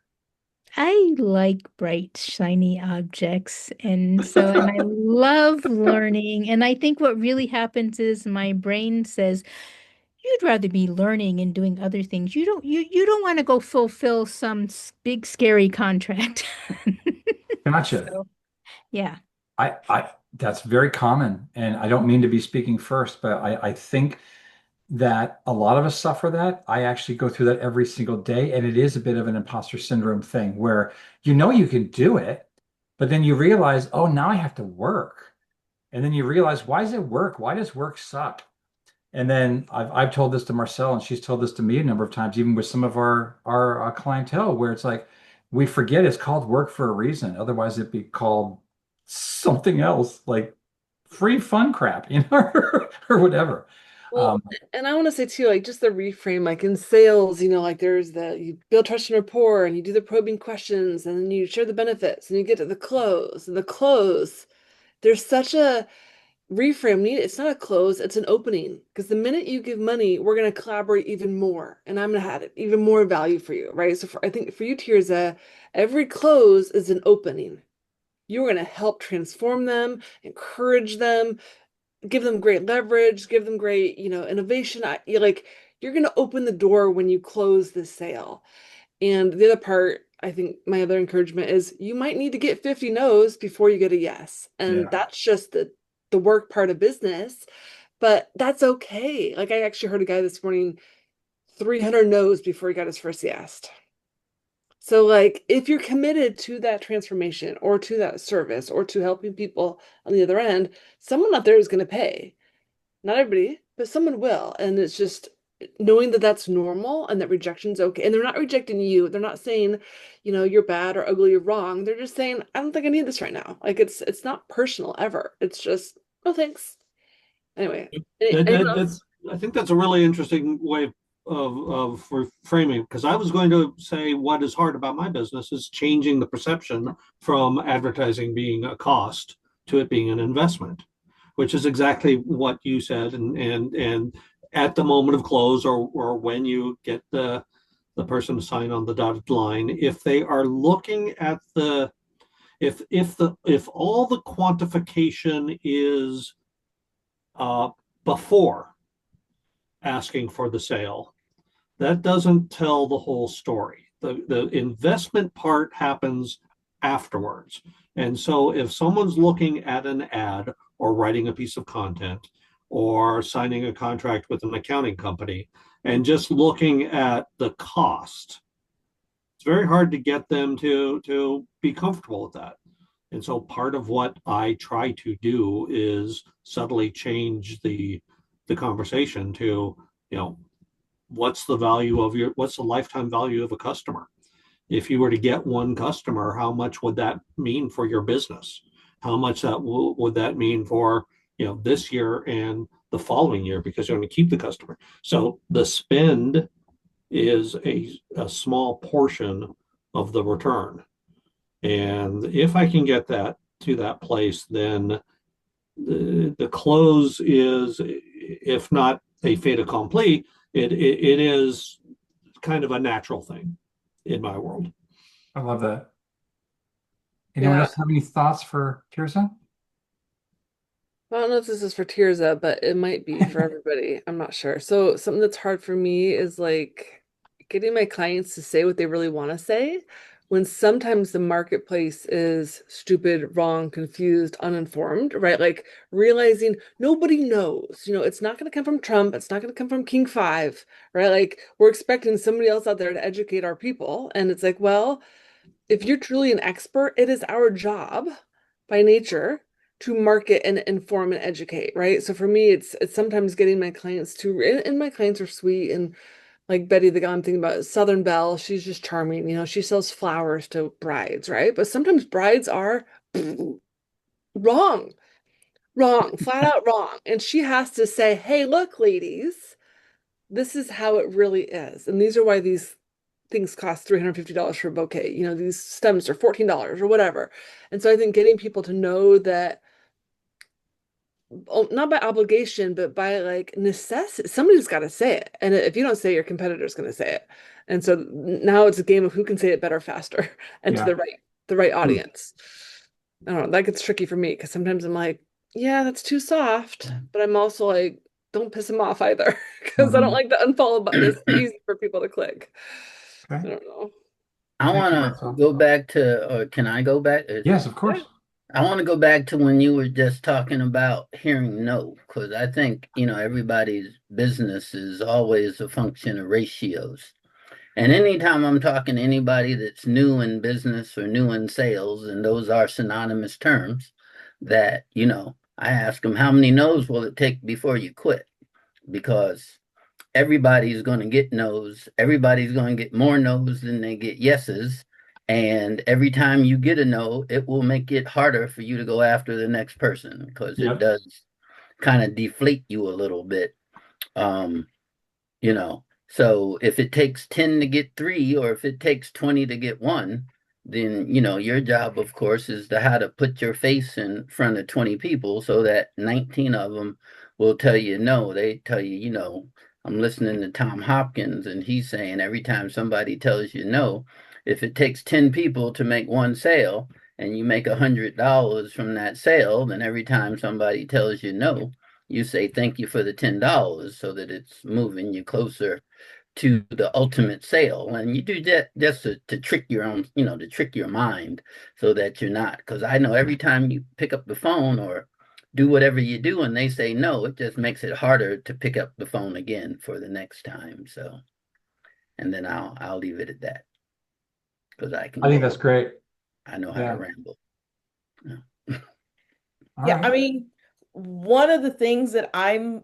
I like bright, shiny objects, and I love learning. And I think what really happens is my brain says, you'd rather be learning and doing other things. You don't want to go fulfill some big scary contract. Gotcha. So, yeah. I that's very common, and I don't mean to be speaking first, but I think that a lot of us suffer that. I actually go through that every single day, and it is a bit of an imposter syndrome thing where you know you can do it, but then you realize, oh, now I have to work. And then you realize, why does it work? Why does work suck? And then I've told this to Marcel, and she's told this to me a number of times, even with some of our clientele, where it's like we forget it's called work for a reason. Otherwise, it'd be called something else, like free fun crap, or whatever. Well, Um, and I want to say too, like just the reframe, like in sales, like there's you build trust and rapport and you do the probing questions and then you share the benefits and you get to the close. And the close, there's such a reframe. It's not a close, it's an opening. Because the minute you give money, we're going to collaborate even more. And I'm going to have even more value for you, right? So I think for you, Tirza, every close is an opening. You're going to help transform them, encourage them, give them great leverage, give them great, innovation. You're going to open the door when you close this sale. And the other part, I think my other encouragement is you might need to get 50 no's before you get a yes. And yeah. that's just the work part of business, but that's okay. Like I actually heard a guy this morning, 300 no's before he got his first yes. So like if you're committed to that transformation or to that service or to helping people on the other end, someone out there is going to pay. Not everybody, but someone will. And it's just knowing that that's normal and that rejection's okay. And they're not rejecting you. They're not saying, you're bad or ugly or wrong. They're just saying, I don't think I need this right now. Like it's not personal ever. It's just, oh, thanks. Anyway, anyone else? I think that's a really interesting way of framing, because I was going to say what is hard about my business is changing the perception from advertising being a cost to it being an investment, which is exactly what you said. And at the moment of close, or when you get the person to sign on the dotted line, if they are looking at if all the quantification is before asking for the sale, that doesn't tell the whole story. The investment part happens afterwards. And so if someone's looking at an ad or writing a piece of content or signing a contract with an accounting company and just looking at the cost, it's very hard to get them to be comfortable with that. And so part of what I try to do is subtly change the conversation to, what's the lifetime value of a customer? If you were to get one customer, how much would that mean for your business? How much would that mean for, this year and the following year, because you're going to keep the customer. So the spend is a small portion of the return. And if I can get that to that place, then the close is, if not a fait accompli, it is kind of a natural thing in my world. I love that. Anyone Yeah. else have any thoughts for Tirza? I don't know if this is for Tirza, but it might be for everybody. I'm not sure. So something that's hard for me is like getting my clients to say what they really want to say when sometimes the marketplace is stupid, wrong, confused, uninformed, right? Like realizing nobody knows, it's not going to come from Trump. It's not going to come from King Five, right? Like we're expecting somebody else out there to educate our people. And it's like, well, if you're truly an expert, it is our job by nature to market and inform and educate, right? So for me, it's sometimes getting my clients to, and my clients are sweet and like Betty the guy I'm thinking about, Southern Belle, she's just charming. She sells flowers to brides, right? But sometimes brides are wrong, wrong, flat out wrong. And she has to say, hey, look, ladies, this is how it really is. And these are why these things cost $350 for a bouquet. These stems are $14 or whatever. And so I think getting people to know that not by obligation, but by like necessity. Somebody's got to say it. And if you don't say it, your competitor's going to say it. And so now it's a game of who can say it better, faster, and to Yeah. the right audience. I don't know. That gets tricky for me because sometimes I'm like, yeah, that's too soft. But I'm also like, don't piss them off either because I don't Mhm. like the unfollow button. It's easy for people to click. I Okay. don't know. I Thank want you, to Marcel. go back to, or can I go back? Yes, of Yeah. course. I want to go back to when you were just talking about hearing no, because I think, everybody's business is always a function of ratios. And anytime I'm talking to anybody that's new in business or new in sales, and those are synonymous terms, that, I ask them, how many no's will it take before you quit? Because everybody's going to get no's. Everybody's going to get more no's than they get yeses. And every time you get a no, it will make it harder for you to go after the next person because it Yep. does kind of deflate you a little bit. Um, you know, so if it takes 10 to get three, or if it takes 20 to get one, then, your job, of course, is to how to put your face in front of 20 people so that 19 of them will tell you no. They tell you, I'm listening to Tom Hopkins, and he's saying every time somebody tells you no, if it takes 10 people to make one sale and you make $100 from that sale, then every time somebody tells you no, you say thank you for the $10 so that it's moving you closer to the ultimate sale. And you do that just to trick your own, to trick your mind so that you're not. Because I know every time you pick up the phone or do whatever you do and they say no, it just makes it harder to pick up the phone again for the next time. So, and then I'll leave it at that because I can I think go that's on. great. I know how to Yeah. ramble. All Yeah, I right. mean, one of the things that I'm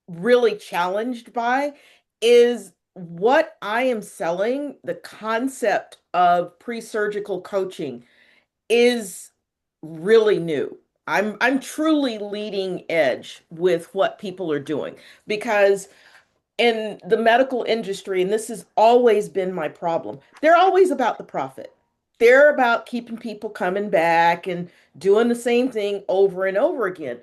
really challenged by is what I am selling, the concept of pre-surgical coaching is really new. I'm truly leading edge with what people are doing because in the medical industry, and this has always been my problem, they're always about the profit. They're about keeping people coming back and doing the same thing over and over again.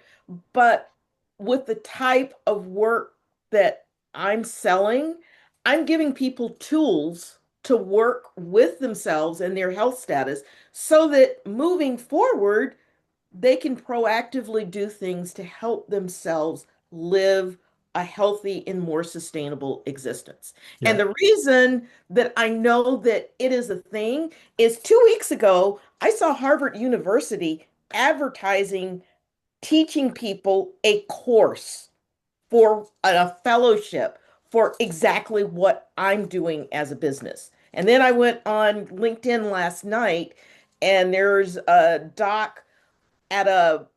But with the type of work that I'm selling, I'm giving people tools to work with themselves and their health status so that moving forward, they can proactively do things to help themselves live a healthy and more sustainable existence. And Yeah. the reason that I know that it is a thing is 2 weeks ago, I saw Harvard University advertising teaching people a course for a fellowship for exactly what I'm doing as a business. And then I went on LinkedIn last night and there's a doc at a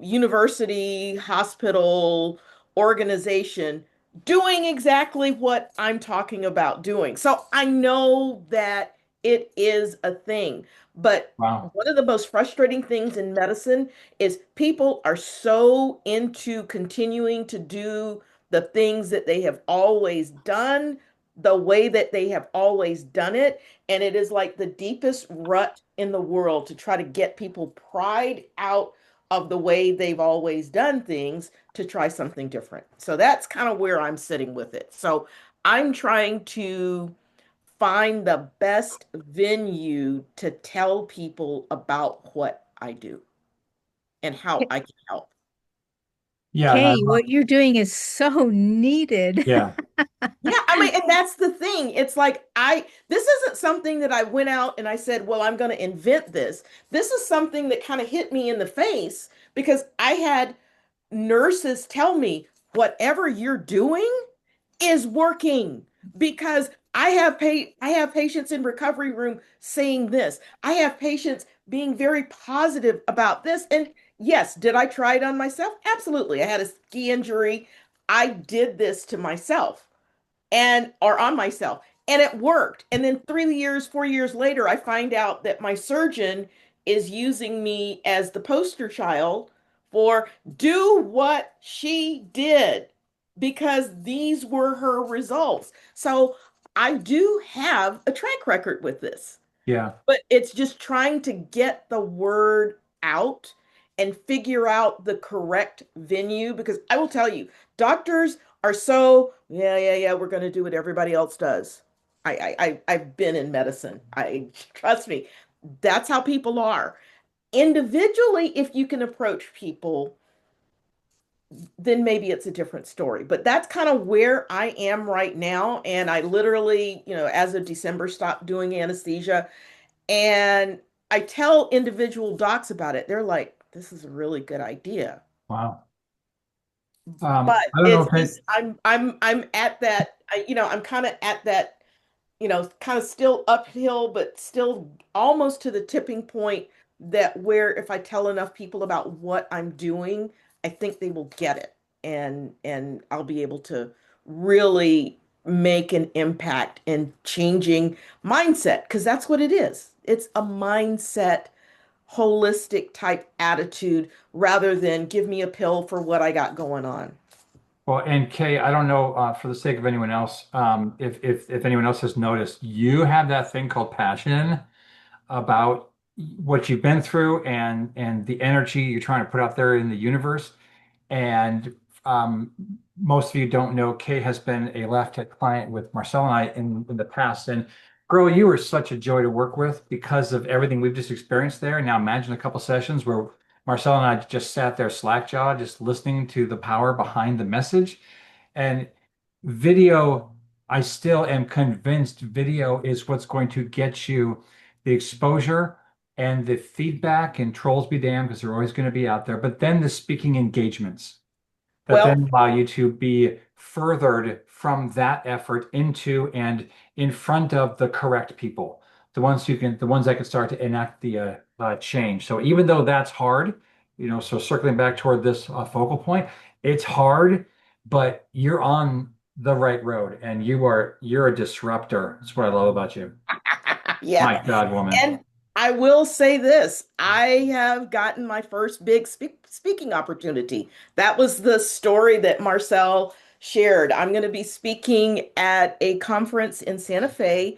university hospital organization doing exactly what I'm talking about doing. So I know that it is a thing. But Wow. one of the most frustrating things in medicine is people are so into continuing to do the things that they have always done, the way that they have always done it. And it is like the deepest rut in the world to try to get people pried out of the way they've always done things to try something different. So that's kind of where I'm sitting with it. So I'm trying to find the best venue to tell people about what I do and how I can help. Yeah, and I Kay, love, what you're doing is so needed. yeah, Yeah, I mean, and that's the thing. It's like this isn't something that I went out and I said, well, I'm going to invent this. This is something that kind of hit me in the face because I had nurses tell me, whatever you're doing is working because I have patients in recovery room saying this. I have patients being very positive about this. And yes, did I try it on myself? Absolutely. I had a ski injury. I did this to myself and or on myself and it worked. And then 3 years 4 years later I find out that my surgeon is using me as the poster child for do what she did because these were her results. So I do have a track record with this, yeah. but it's just trying to get the word out and figure out the correct venue because I will tell you, doctors are so, yeah, we're going to do what everybody else does. I've been in medicine. I trust me, that's how people are. Individually, if you can approach people, then maybe it's a different story. But that's kind of where I am right now. And I literally, as of December, stopped doing anesthesia. And I tell individual docs about it. They're like, this is a really good idea. Wow. But I don't know it's if it, just I'm at that, I'm kind of at that, kind of still uphill, but still almost to the tipping point that where if I tell enough people about what I'm doing, I think they will get it and I'll be able to really make an impact in changing mindset because that's what it is. It's a mindset, holistic type attitude rather than give me a pill for what I got going on. well, and Kay, I don't know, for the sake of anyone else, if anyone else has noticed, you have that thing called passion about what you've been through and the energy you're trying to put out there in the universe. And most of you don't know, Kay has been a Laugh Tech client with Marcel and I in the past. And girl, you were such a joy to work with because of everything we've just experienced there. Now imagine a couple sessions where Marcel and I just sat there slack-jawed, just listening to the power behind the message. And video, I still am convinced video is what's going to get you the exposure and the feedback, and trolls be damned because they're always going to be out there. But then the speaking engagements that Well, then allow you to be furthered from that effort into and in front of the correct people, the ones that can start to enact the change. So even though that's hard, so circling back toward this focal point, it's hard, but you're on the right road and you're a disruptor. That's what I love about you. yeah. My God, woman. And I will say this, I have gotten my first big speaking opportunity. That was the story that Marcel shared. I'm going to be speaking at a conference in Santa Fe,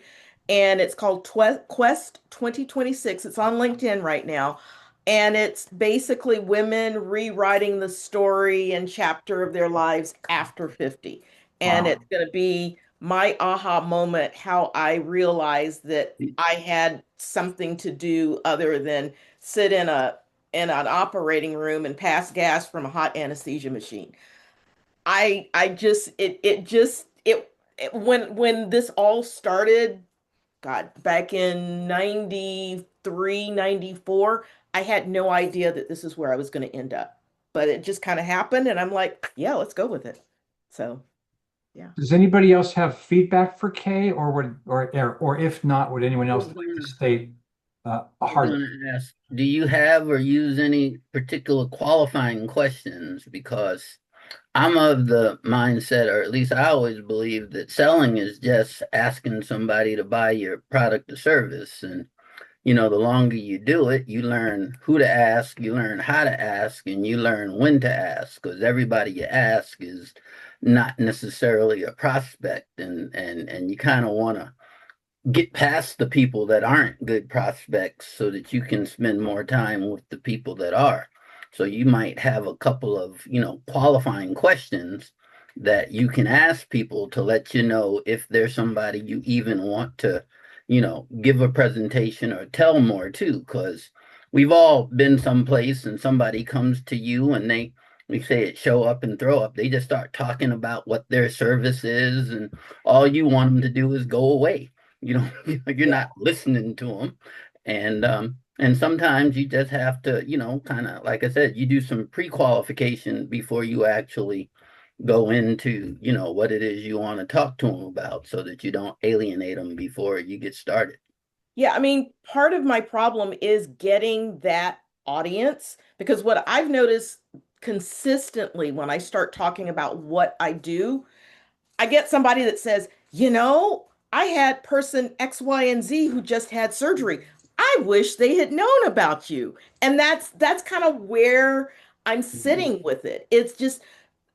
and it's called Quest 2026. It's on LinkedIn right now. And it's basically women rewriting the story and chapter of their lives after 50. And Wow. it's going to be my aha moment, how I realized that I had something to do other than sit in an operating room and pass gas from a hot anesthesia machine. I just it when this all started, God, back in 93, 94, I had no idea that this is where I was going to end up. But it just kind of happened and I'm like, yeah, let's go with it. So, yeah. Does anybody else have feedback for Kay, or or if not, would anyone I else was like to gonna, state a I was hard? gonna ask, do you have or use any particular qualifying questions? Because I'm of the mindset, or at least I always believe that selling is just asking somebody to buy your product or service. And, the longer you do it, you learn who to ask, you learn how to ask, and you learn when to ask, because everybody you ask is not necessarily a prospect. And you kind of want to get past the people that aren't good prospects so that you can spend more time with the people that are. So you might have a couple of, qualifying questions that you can ask people to let you know if there's somebody you even want to, give a presentation or tell more to, because we've all been someplace and somebody comes to you and they we say it show up and throw up. They just start talking about what their service is, and all you want them to do is go away. You know, you're Yeah. not listening to them, and sometimes you just have to, kind of like I said, you do some pre-qualification before you actually go into, what it is you want to talk to them about, so that you don't alienate them before you get started. Yeah, I mean, part of my problem is getting that audience because what I've noticed consistently when I start talking about what I do, I get somebody that says, I had person X, Y, and Z who just had surgery. I wish they had known about you. And that's kind of where I'm Mhm. sitting with it. It's just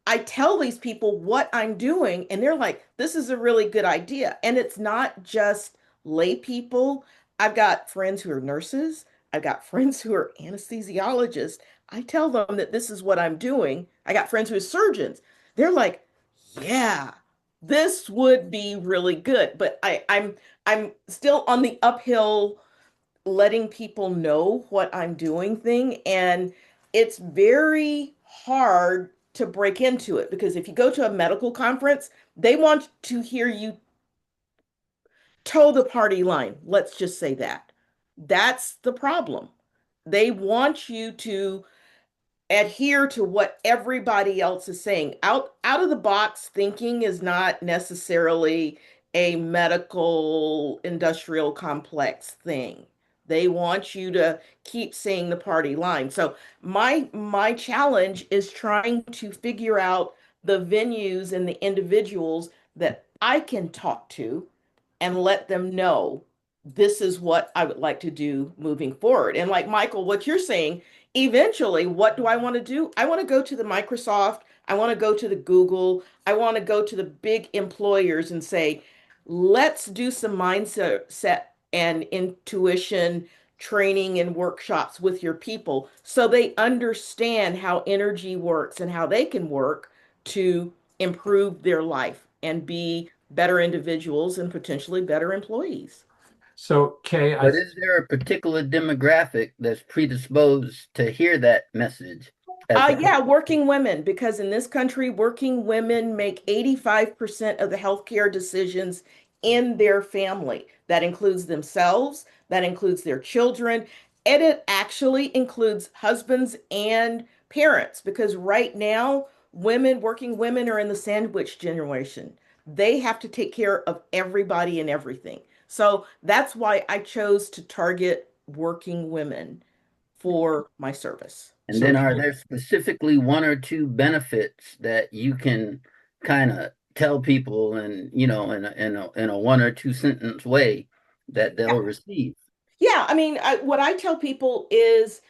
I tell these people what I'm doing, and they're like, this is a really good idea. And it's not just lay people. I've got friends who are nurses, I've got friends who are anesthesiologists. I tell them that this is what I'm doing. I got friends who are surgeons. They're like, yeah, this would be really good. But I'm still on the uphill letting people know what I'm doing thing. And it's very hard to break into it because if you go to a medical conference, they want to hear you toe the party line. Let's just say that. That's the problem. They want you to adhere to what everybody else is saying. Out of the box thinking is not necessarily a medical industrial complex thing. They want you to keep saying the party line. So my challenge is trying to figure out the venues and the individuals that I can talk to and let them know this is what I would like to do moving forward. And like Michael, what you're saying, eventually, what do I want to do? I want to go to the Microsoft, I want to go to the Google, I want to go to the big employers and say, let's do some mindset set and intuition training and workshops with your people so they understand how energy works and how they can work to improve their life and be better individuals and potentially better employees. So, Kay, But is there a particular demographic that's predisposed to hear that message as Yeah, opposed? working women, because in this country, working women make 85% of the healthcare decisions in their family. That includes themselves, that includes their children, and it actually includes husbands and parents, because right now, working women are in the sandwich generation. They have to take care of everybody and everything. So that's why I chose to target working women for my service. And so then are there specifically one or two benefits that you can kind of tell people and, in a one or two sentence way that they'll receive? Yeah, I mean, what I tell people is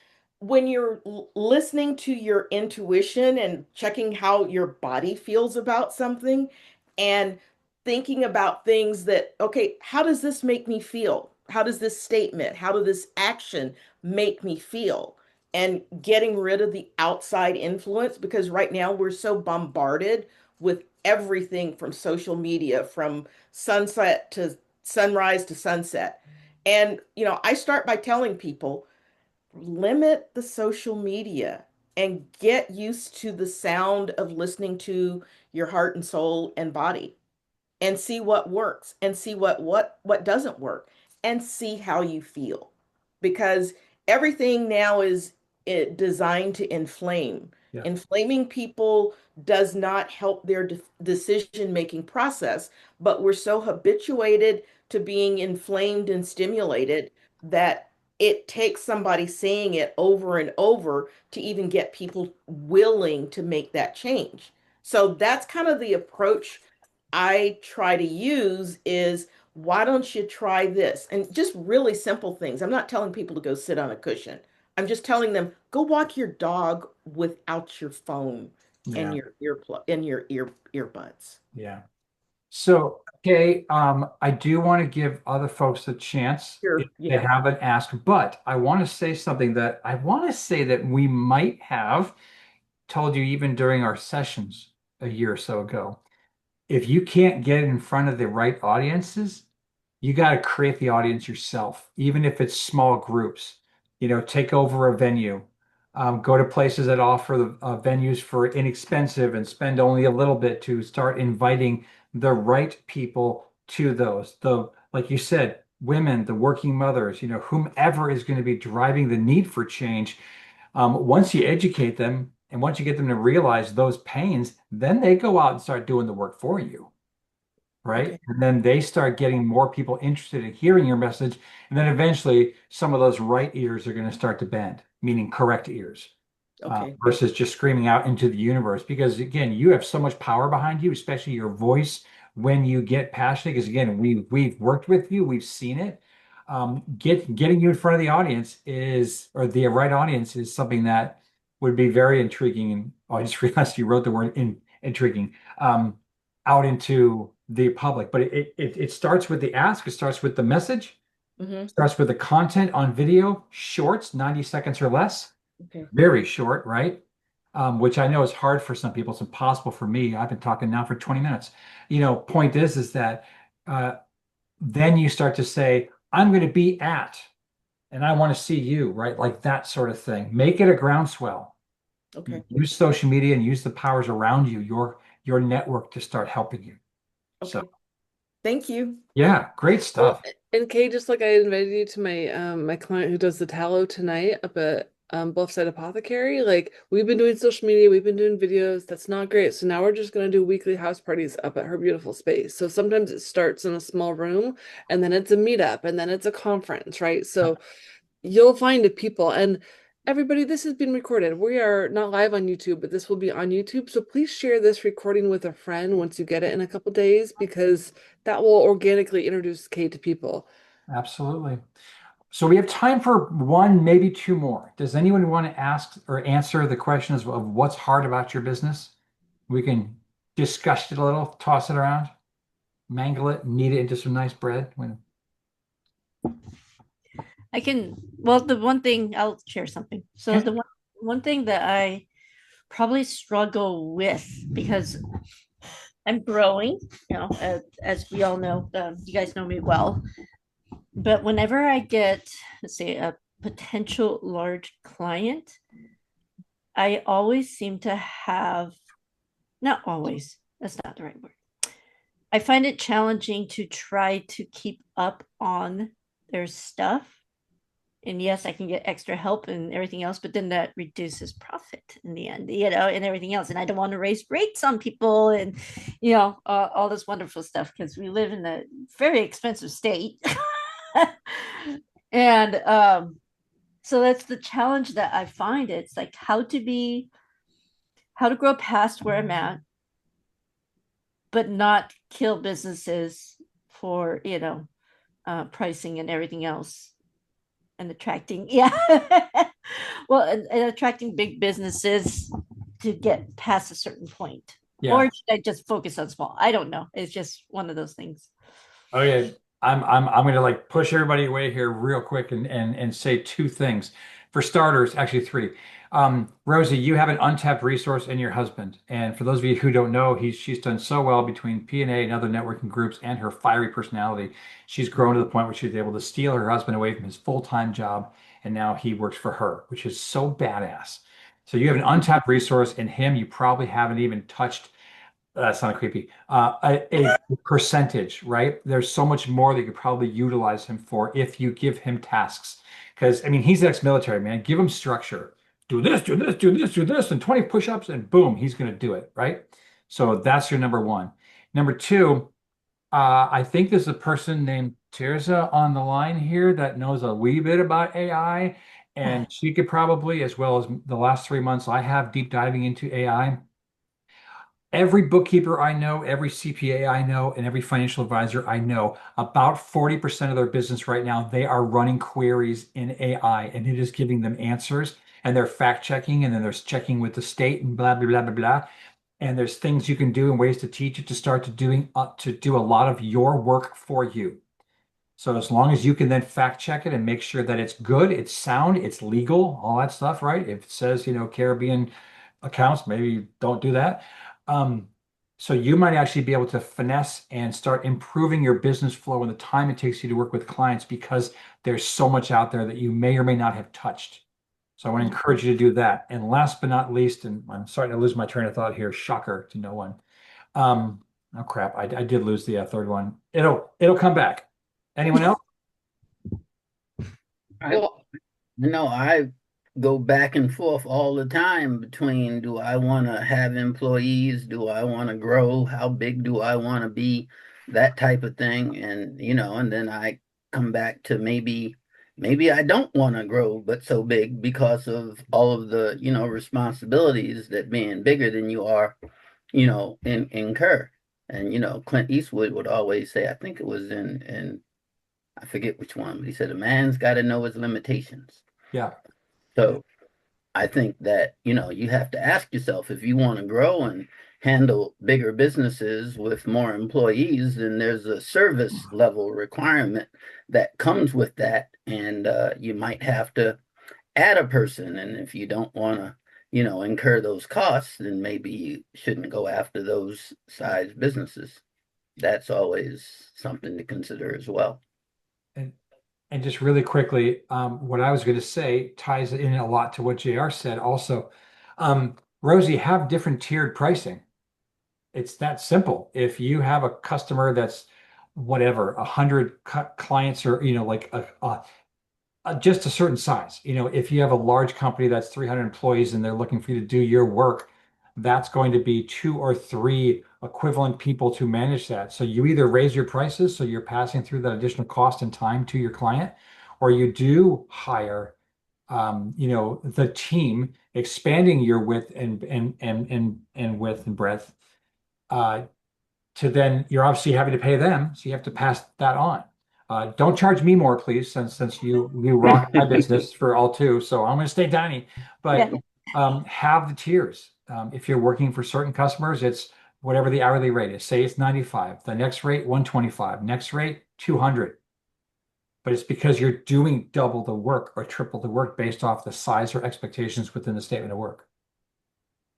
when you're listening to your intuition and checking how your body feels about something and thinking about things that, okay, how does this make me feel? How does this statement, how does this action make me feel? And getting rid of the outside influence because right now we're so bombarded with everything from social media, from sunset to sunrise to sunset and, I start by telling people limit the social media and get used to the sound of listening to your heart and soul and body and see what works and see what doesn't work and see how you feel because everything now is designed to inflame. yeah. Inflaming people does not help their decision making process, but we're so habituated to being inflamed and stimulated that it takes somebody saying it over and over to even get people willing to make that change. So that's kind of the approach I try to use is why don't you try this? And just really simple things. I'm not telling people to go sit on a cushion. I'm just telling them go walk your dog without your phone and Yeah. your earplug and your earbuds. Yeah. So, okay, I do want to give other folks a chance if Sure. they Yeah. haven't asked, but I want to say something that I want to say that we might have told you even during our sessions a year or so ago. If you can't get in front of the right audiences, you got to create the audience yourself, even if it's small groups. Take over a venue, Go to places that offer the venues for inexpensive and spend only a little bit to start inviting the right people to those. The, like you said, women, the working mothers, whomever is going to be driving the need for change. Once you educate them and once you get them to realize those pains, then they go out and start doing the work for you. Right. Okay. And then they start getting more people interested in hearing your message. And then eventually some of those right ears are going to start to bend, meaning correct ears, Okay. versus just screaming out into the universe. Because again, you have so much power behind you, especially your voice when you get passionate. Because again, we've worked with you, we've seen it. Getting you in front of the audience or the right audience is something that would be very intriguing. And I just realized you wrote the word intriguing. Out into the public. But it starts with the ask, it starts with the message, Mm-hmm. starts with the content on video, shorts, 90 seconds or less, Okay. very short, right? Which I know is hard for some people. It's impossible for me. I've been talking now for 20 minutes. Point is that then you start to say, I'm going to be at, and I want to see you, right? Like that sort of thing. Make it a groundswell. Okay. Use social media and use the powers around you, your network to start helping you. Okay. So Thank you. yeah, great Well, stuff. and Kay, just like I invited you to my client who does the tallow tonight up at Bluffside Apothecary, like we've been doing social media, we've been doing videos. That's not great. So now we're just gonna do weekly house parties up at her beautiful space. So sometimes it starts in a small room, and then it's a meetup, and then it's a conference, right? So you'll find the people. And everybody, this has been recorded. We are not live on YouTube, but this will be on YouTube. So please share this recording with a friend once you get it in a couple days, because that will organically introduce Kate to people. Absolutely. So we have time for one, maybe two more. Does anyone want to ask or answer the questions of what's hard about your business? We can discuss it a little, toss it around, mangle it, knead it into some nice bread. Well, the one thing I'll share something. So Okay. the one thing that I probably struggle with, because I'm growing, as we all know, you guys know me well. But whenever I get, let's say, a potential large client, I always seem to have, not always, that's not the right word. I find it challenging to try to keep up on their stuff. And yes, I can get extra help and everything else, but then that reduces profit in the end, and everything else. And I don't want to raise rates on people and, all this wonderful stuff, because we live in a very expensive state. And so that's the challenge that I find. It's like how to grow past where I'm at, but not kill businesses for, pricing and everything else. And attracting, well, and attracting big businesses to get past a certain point. Yeah. Or should I just focus on small? I don't know. It's just one of those things. Okay. I'm going to like push everybody away here real quick and say two things. For starters, actually three. Rosie, you have an untapped resource in your husband. And for those of you who don't know, she's done so well between PNA and other networking groups and her fiery personality. She's grown to the point where she's able to steal her husband away from his full-time job. And now he works for her, which is so badass. So you have an untapped resource in him. You probably haven't even touched, that's not creepy, a percentage, right? There's so much more that you could probably utilize him for if you give him tasks. Because, I mean, he's ex-military, man. Give him structure. Do this, do this, do this, do this, and 20 push-ups, and boom, he's going to do it, right? So that's your number one. Number two, I think there's a person named Tirza on the line here that knows a wee bit about AI, and she could probably, as well as the last 3 months I have deep diving into AI. Every bookkeeper I know, every CPA I know, and every financial advisor I know, about 40% of their business right now, they are running queries in AI, and it is giving them answers, and they're fact checking, and then there's checking with the state and blah, blah, blah, blah, blah. And there's things you can do and ways to teach it to start to do a lot of your work for you. So as long as you can then fact check it and make sure that it's good, it's sound, it's legal, all that stuff, right? If it says, Caribbean accounts, maybe don't do that. So you might actually be able to finesse and start improving your business flow and the time it takes you to work with clients, because there's so much out there that you may or may not have touched. So I want to encourage you to do that. And last but not least, and I'm starting to lose my train of thought here, shocker to no one. Oh crap, I did lose the third one. It'll come back. Anyone else? Well, I go back and forth all the time between, do I want to have employees? Do I want to grow? How big do I want to be? That type of thing. And, and then I come back to maybe I don't want to grow, but so big because of all of the, responsibilities that being bigger than you are, incur. And, Clint Eastwood would always say, I think it was in I forget which one, but he said, a man's got to know his limitations. Yeah. So I think that, you have to ask yourself, if you want to grow and handle bigger businesses with more employees, then there's a service level requirement that comes with that. And you might have to add a person. And if you don't want to, incur those costs, then maybe you shouldn't go after those size businesses. That's always something to consider as well. And just really quickly, what I was going to say ties in a lot to what JR said also. Rosie, have different tiered pricing. It's that simple. If you have a customer that's whatever, 100 clients or, like just a certain size. If you have a large company that's 300 employees and they're looking for you to do your work, that's going to be 2 or 3 equivalent people to manage that. So you either raise your prices, so you're passing through that additional cost and time to your client, or you do hire, the team, expanding your width and width and breadth, to then you're obviously having to pay them, so you have to pass that on. Don't charge me more, please, since you rock my business for all two. So I'm going to stay tiny, but have the tiers. If you're working for certain customers, it's whatever the hourly rate is. Say it's 95. The next rate 125. Next rate 200. But it's because you're doing double the work or triple the work based off the size or expectations within the statement of work.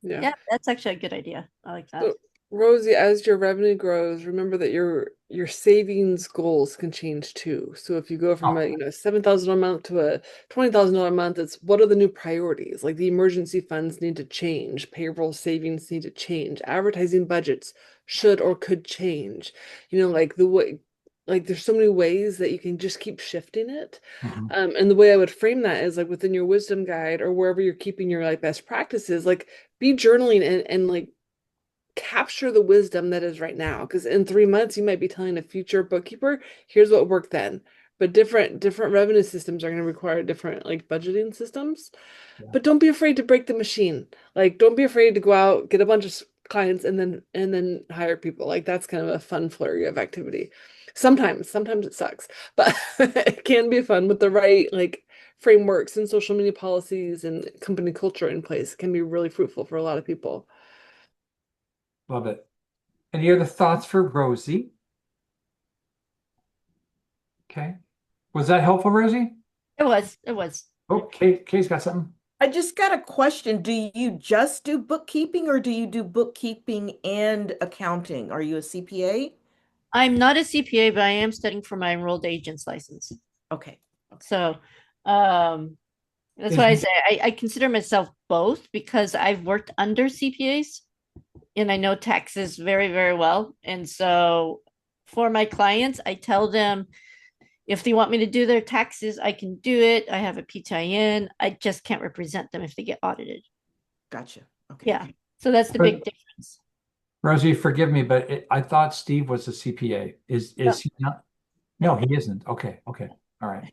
Yeah, that's actually a good idea. I like that. So, Rosie, as your revenue grows, remember that your savings goals can change too. So if you go from a $7,000 a month to a $20,000 a month, it's what are the new priorities? Like the emergency funds need to change, payroll savings need to change, advertising budgets should or could change. Like the way, like there's so many ways that you can just keep shifting it. And the way I would frame that is like within your wisdom guide or wherever you're keeping your like best practices, like be journaling and like capture the wisdom that is right now, because in 3 months you might be telling a future bookkeeper, here's what worked then. But different revenue systems are going to require different like budgeting systems. But don't be afraid to break the machine. Like don't be afraid to go out, get a bunch of clients and then hire people. Like that's kind of a fun flurry of activity. Sometimes it sucks, but it can be fun with the right like frameworks and social media policies and company culture in place. It can be really fruitful for a lot of people. Love it. Any other thoughts for Rosie? Okay. Was that helpful, Rosie? It was. Oh, Kay's got something. I just got a question. Do you just do bookkeeping or do you do bookkeeping and accounting? Are you a CPA? I'm not a CPA, but I am studying for my enrolled agent's license. Okay. So that's why I say I consider myself both because I've worked under CPAs and I know taxes very, very well. And so for my clients, I tell them if they want me to do their taxes, I can do it. I have a PTIN. I just can't represent them if they get audited. Gotcha. Okay. Yeah. So that's the big difference. Rosie, forgive me, but I thought Steve was a CPA. Is he not? No, he isn't. Okay. All right.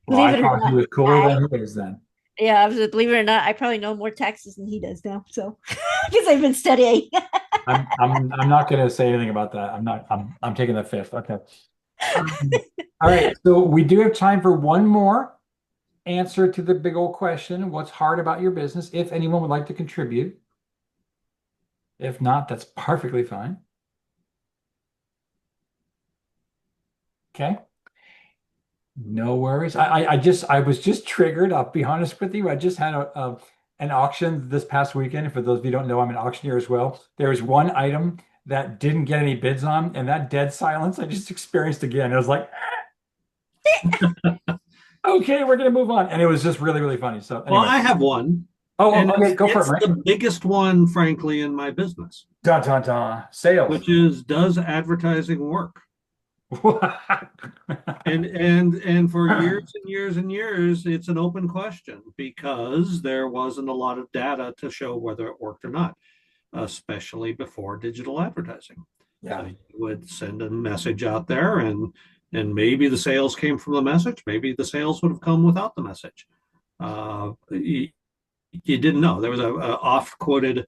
Well, I thought he was cooler than he is then. Yeah, believe it or not, I probably know more taxes than he does now. So because I've been studying. I'm not going to say anything about that. I'm taking the fifth. Okay. All right. So we do have time for one more answer to the big old question. What's hard about your business? If anyone would like to contribute. If not, that's perfectly fine. Okay. No worries. I was just triggered. I'll be honest with you. I just had an auction this past weekend. For those of you who don't know, I'm an auctioneer as well. There's one item that didn't get any bids on, and that dead silence I just experienced again. I was like, Okay, we're gonna move on. And it was just really, really funny. So Well, anyway. I have one, Oh, and okay, go for it, it's Mike. the biggest one, frankly, in my business, Dun dun dun. Sales. which is, does advertising work? And for years and years and years, it's an open question because there wasn't a lot of data to show whether it worked or not, especially before digital advertising. Yeah. So you would send a message out there, and maybe the sales came from the message. Maybe the sales would have come without the message. You didn't know. There was a oft quoted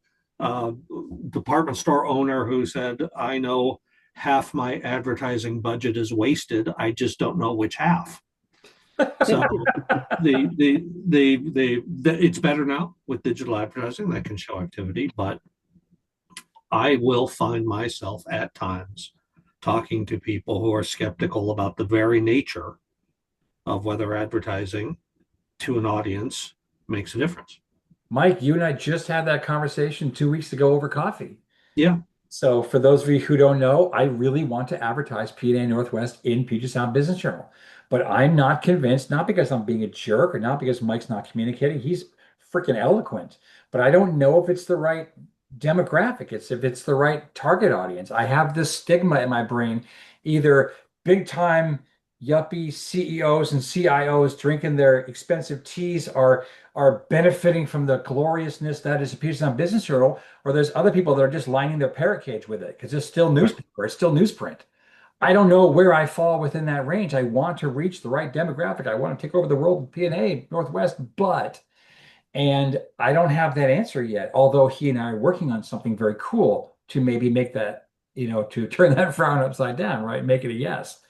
department store owner who said, "I know half my advertising budget is wasted. I just don't know which half." So it's better now with digital advertising that can show activity, but I will find myself at times talking to people who are skeptical about the very nature of whether advertising to an audience makes a difference. Mike, you and I just had that conversation 2 weeks ago over coffee. Yeah. So for those of you who don't know, I really want to advertise PNA Northwest in Puget Sound Business Journal. But I'm not convinced, not because I'm being a jerk or not because Mike's not communicating. He's freaking eloquent. But I don't know if it's the right demographic. It's if it's the right target audience. I have this stigma in my brain, either big time yuppie CEOs and CIOs drinking their expensive teas are benefiting from the gloriousness that is a Puget Sound Business Journal, or there's other people that are just lining their parrot cage with it because it's still newspaper, it's still newsprint. I don't know where I fall within that range. I want to reach the right demographic. I want to take over the world with PNA Northwest, and I don't have that answer yet. Although he and I are working on something very cool to maybe make that, to turn that frown upside down, right? Make it a yes.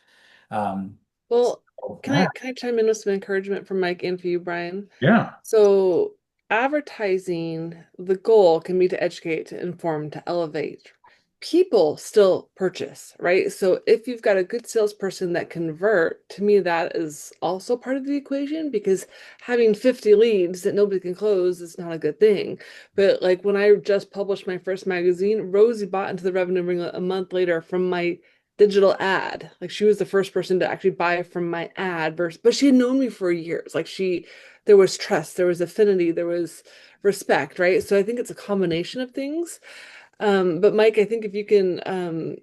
Well, So, can I chime in with some encouragement from Mike and for you, Brian? yeah. So advertising, the goal can be to educate, to inform, to elevate. People still purchase, right? So if you've got a good salesperson that convert, to me, that is also part of the equation because having 50 leads that nobody can close is not a good thing. But like when I just published my first magazine, Rosie bought into the revenue ring a month later from my digital ad. Like she was the first person to actually buy from my ad versus, but she had known me for years. There was trust, there was affinity, there was respect, right? So I think it's a combination of things. But Mike, I think if you can,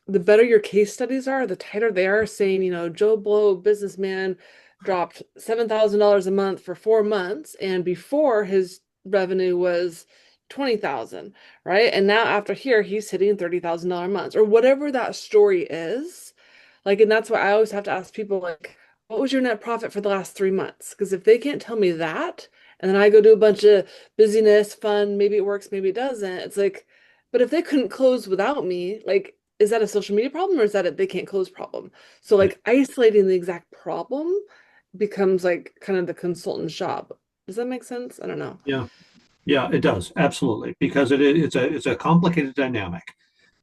the better your case studies are, the tighter they are, saying, Joe Blow, businessman, dropped $7,000 a month for 4 months, and before his revenue was 20,000, right? And now after here, he's hitting $30,000 months, or whatever that story is. Like, and that's why I always have to ask people, like, what was your net profit for the last 3 months? Because if they can't tell me that, and then I go do a bunch of busyness, fun, maybe it works, maybe it doesn't. It's like, but if they couldn't close without me, like, is that a social media problem or is that a they can't close problem? So like isolating the exact problem becomes like kind of the consultant's job. Does that make sense? I don't know. Yeah. Yeah, it does. Absolutely. Because it's a complicated dynamic.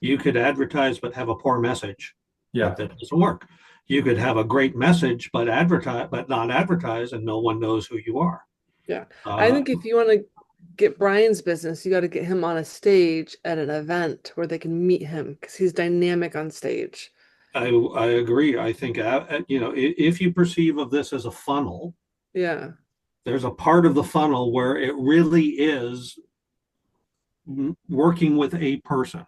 You could advertise but have a poor message. Yeah. That doesn't work. You could have a great message but not advertise, and no one knows who you are. Yeah. I think if you want to get Brian's business, you got to get him on a stage at an event where they can meet him because he's dynamic on stage. I agree. I think if you perceive of this as a funnel, Yeah. there's a part of the funnel where it really is working with a person,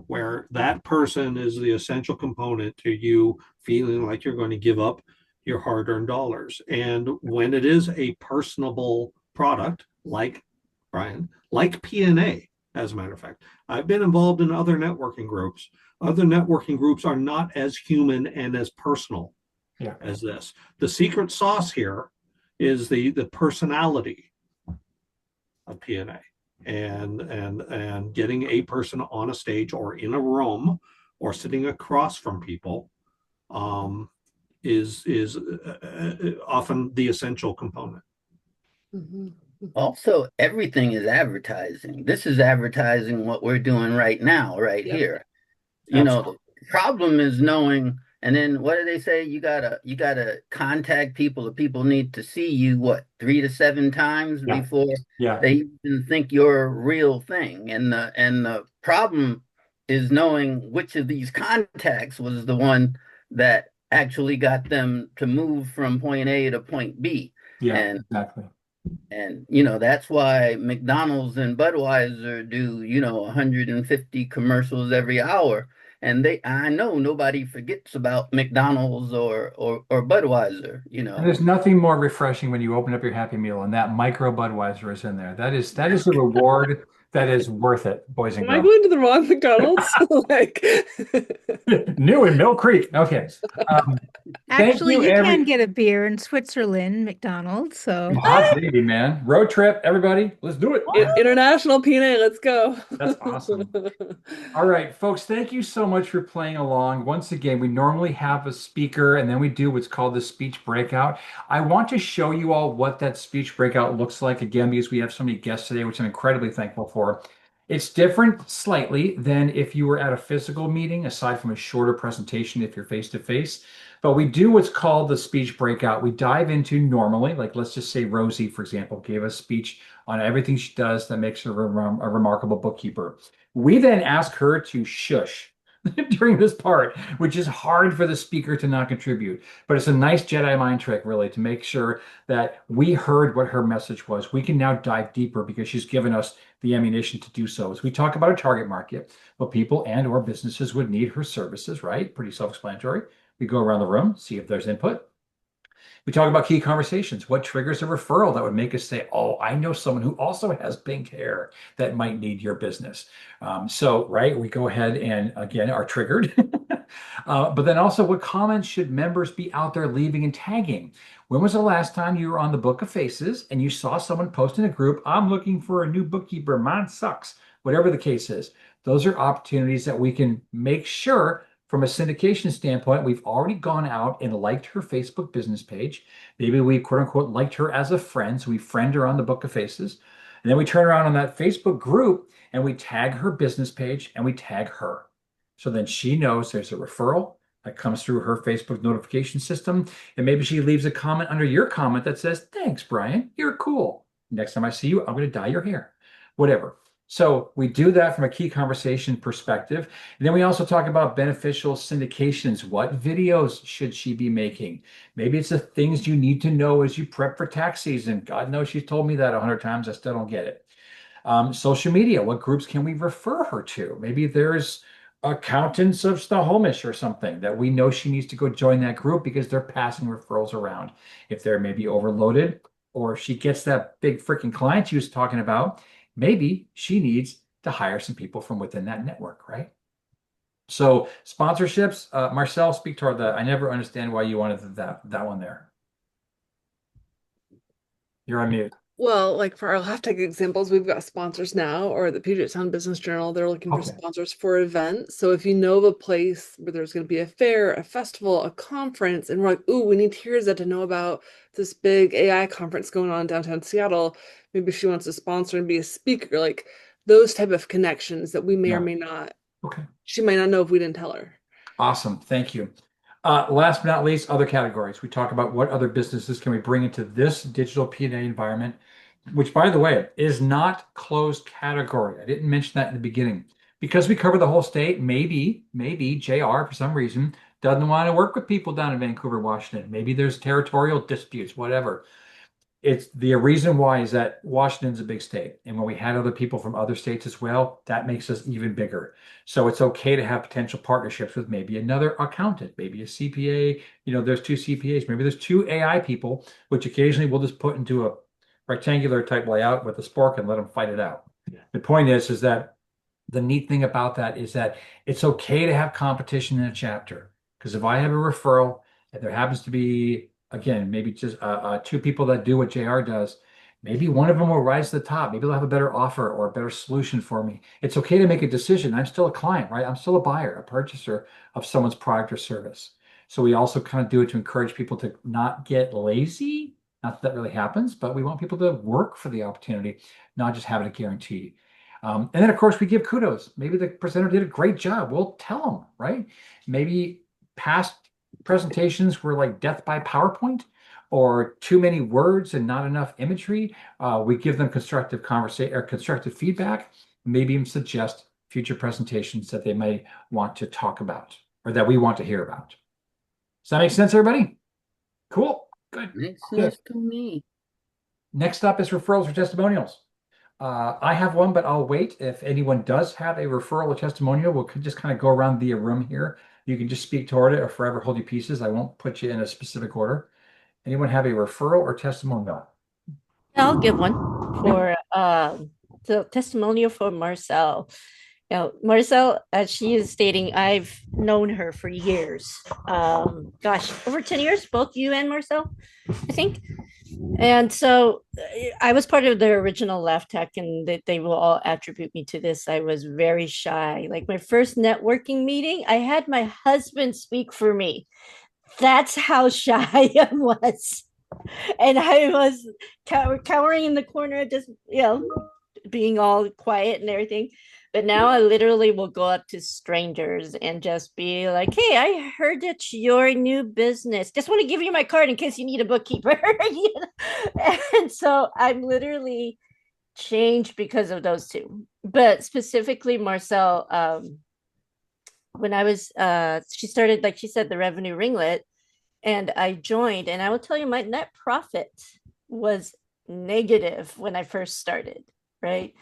where that person is the essential component to you feeling like you're going to give up your hard-earned dollars. And when it is a personable product, like Brian, like PNA, as a matter of fact, I've been involved in other networking groups. Other networking groups are not as human and as personal as this. The secret sauce here is the personality of PNA, and getting a person on a stage or in a room or sitting across from people is often the essential component. Mm-hmm. Also, everything is advertising. This is advertising what we're doing right now, right here. The problem is knowing, and then what do they say? You gotta contact people. The people need to see you 3 to 7 times before they even think you're a real thing. And the problem is knowing which of these contacts was the one that actually got them to move from point A to point B. Yeah, And exactly. that's why McDonald's and Budweiser do 150 commercials every hour. And I know nobody forgets about McDonald's or Budweiser. And there's nothing more refreshing when you open up your Happy Meal and that micro Budweiser is in there. That is a reward that is worth it, boys and Am I girls. going to the wrong McDonald's? Like, New in Mill Creek. Okay. Thank Actually, you, you can get a beer in Switzerland, McDonald's. So Hot baby, man. Road trip, everybody. Let's do it. International PNA, let's go. That's awesome. All right, folks, thank you so much for playing along. Once again, we normally have a speaker and then we do what's called the speech breakout. I want to show you all what that speech breakout looks like again, because we have so many guests today, which I'm incredibly thankful for. It's different slightly than if you were at a physical meeting, aside from a shorter presentation if you're face to face. But we do what's called the speech breakout. We dive into normally, like let's just say Rosie, for example, gave a speech on everything she does that makes her a remarkable bookkeeper. We then ask her to shush during this part, which is hard for the speaker to not contribute. But it's a nice Jedi mind trick, really, to make sure that we heard what her message was. We can now dive deeper because she's given us the ammunition to do so. As we talk about a target market, what people and or businesses would need her services, right? Pretty self-explanatory. We go around the room, see if there's input. We talk about key conversations. What triggers a referral that would make us say, oh, I know someone who also has pink hair that might need your business. Right, we go ahead and again are triggered. But then also, what comments should members be out there leaving and tagging? When was the last time you were on the Book of Faces and you saw someone post in a group, I'm looking for a new bookkeeper, mine sucks, whatever the case is. Those are opportunities that we can make sure from a syndication standpoint, we've already gone out and liked her Facebook business page. Maybe we quote unquote liked her as a friend. So we friend her on the Book of Faces. And then we turn around on that Facebook group and we tag her business page and we tag her. So then she knows there's a referral that comes through her Facebook notification system. And maybe she leaves a comment under your comment that says, thanks, Brian, you're cool. Next time I see you, I'm going to dye your hair, whatever. So we do that from a key conversation perspective. And then we also talk about beneficial syndications. What videos should she be making? Maybe it's the things you need to know as you prep for tax season. God knows she's told me that 100 times. I still don't get it. Social media, what groups can we refer her to? Maybe there's accountants of Snohomish or something that we know she needs to go join that group because they're passing referrals around. If they're maybe overloaded or if she gets that big freaking client she was talking about, maybe she needs to hire some people from within that network, right? So sponsorships, Marcel, speak toward that. I never understand why you wanted that one there. You're on mute. Well, like for our Laugh Tech examples, we've got sponsors now, or the Puget Sound Business Journal, they're looking for sponsors for events. So if you know of a place where there's going to be a fair, a festival, a conference, and we're like, ooh, we need Tirza to know about this big AI conference going on in downtown Seattle. Maybe she wants to sponsor and be a speaker, like those type of connections that we may or may not. Okay. She might not know if we didn't tell her. Awesome. Thank you. Last but not least, other categories. We talk about what other businesses can we bring into this digital PNA environment, which, by the way, is not closed category. I didn't mention that in the beginning. Because we cover the whole state, maybe JR, for some reason, doesn't want to work with people down in Vancouver, Washington. Maybe there's territorial disputes, whatever. It's the reason why is that Washington's a big state. And when we had other people from other states as well, that makes us even bigger. So it's okay to have potential partnerships with maybe another accountant, maybe a CPA. There's two CPAs, maybe there's two AI people, which occasionally we'll just put into a rectangular type layout with a spork and let them fight it out. The point is that the neat thing about that is that it's okay to have competition in a chapter. Because if I have a referral and there happens to be, again, maybe just two people that do what JR does, maybe one of them will rise to the top. Maybe they'll have a better offer or a better solution for me. It's okay to make a decision. I'm still a client, right? I'm still a buyer, a purchaser of someone's product or service. So we also kind of do it to encourage people to not get lazy. Not that that really happens, but we want people to work for the opportunity, not just have it a guarantee. And then, of course, we give kudos. Maybe the presenter did a great job. We'll tell them, right? Maybe past presentations were like death by PowerPoint or too many words and not enough imagery. We give them constructive conversation or constructive feedback, maybe even suggest future presentations that they may want to talk about or that we want to hear about. Does that make sense, everybody? Cool. Good. Makes Okay. sense to me. Next up is referrals or testimonials. I have one, but I'll wait. If anyone does have a referral or testimonial, we'll just kind of go around the room here. You can just speak toward it or forever hold your pieces. I won't put you in a specific order. Anyone have a referral or testimonial? I'll give one for the testimonial for Marcel. Now, Marcel, as she is stating, I've known her for years. Gosh, over 10 years, both you and Marcel, I think. And so I was part of the original Laugh Tech, and they will all attribute me to this. I was very shy. Like my first networking meeting, I had my husband speak for me. That's how shy I was. And I was cowering in the corner, just, being all quiet and everything. But now I literally will go up to strangers and just be like, hey, I heard it's your new business. Just want to give you my card in case you need a bookkeeper. And so I'm literally changed because of those two. But specifically, Marcel, when I was, she started, like she said, the revenue ringlet, and I joined, and I will tell you, my net profit was negative when I first started, right?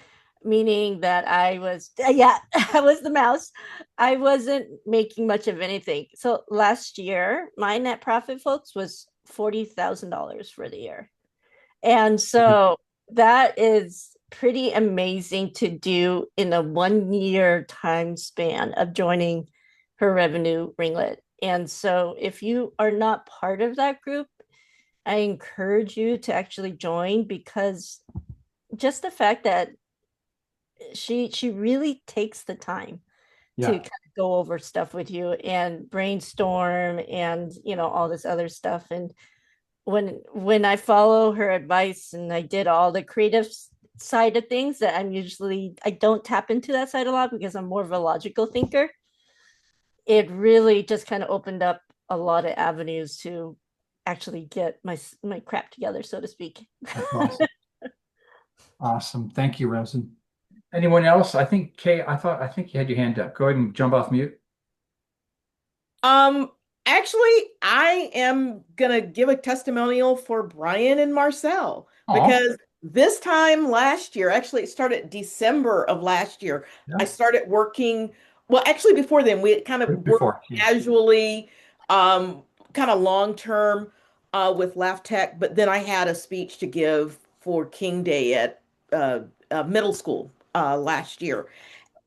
Meaning that I was, I was the mouse. I wasn't making much of anything. So last year, my net profit, folks, was $40,000 for the year. And so that is pretty amazing to do in a 1 year time span of joining her revenue ringlet. And so if you are not part of that group, I encourage you to actually join, because just the fact that she really takes the time to kind of go over stuff with you and brainstorm and all this other stuff. And when I follow her advice and I did all the creative side of things that I don't tap into that side a lot because I'm more of a logical thinker, it really just kind of opened up a lot of avenues to actually get my crap together, so to speak. Awesome. Awesome. Thank you, Rosen. Anyone else? I think Kay, I think you had your hand up. Go ahead and jump off mute. Actually, I am gonna give a testimonial for Brian and Marcel Aw. because this time last year, actually it started December of last year. Yeah. I started working, well, actually before then, we had kind of worked casually, kind of long term with Laugh Tech, but then I had a speech to give for King Day at middle school last year.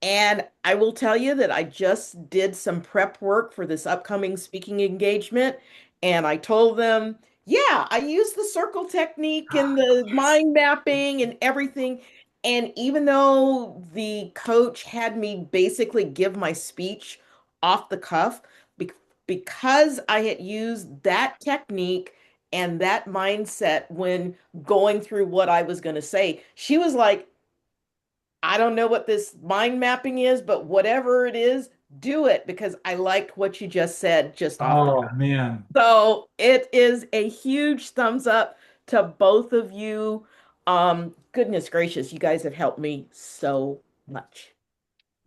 And I will tell you that I just did some prep work for this upcoming speaking engagement. And I told them, yeah, I use the circle technique and the mind mapping and everything. And even though the coach had me basically give my speech off the cuff, be because I had used that technique and that mindset when going through what I was going to say, she was like, I don't know what this mind mapping is, but whatever it is, do it because I liked what you just said just off the Oh, cuff. man. So it is a huge thumbs up to both of you. Goodness gracious, you guys have helped me so much.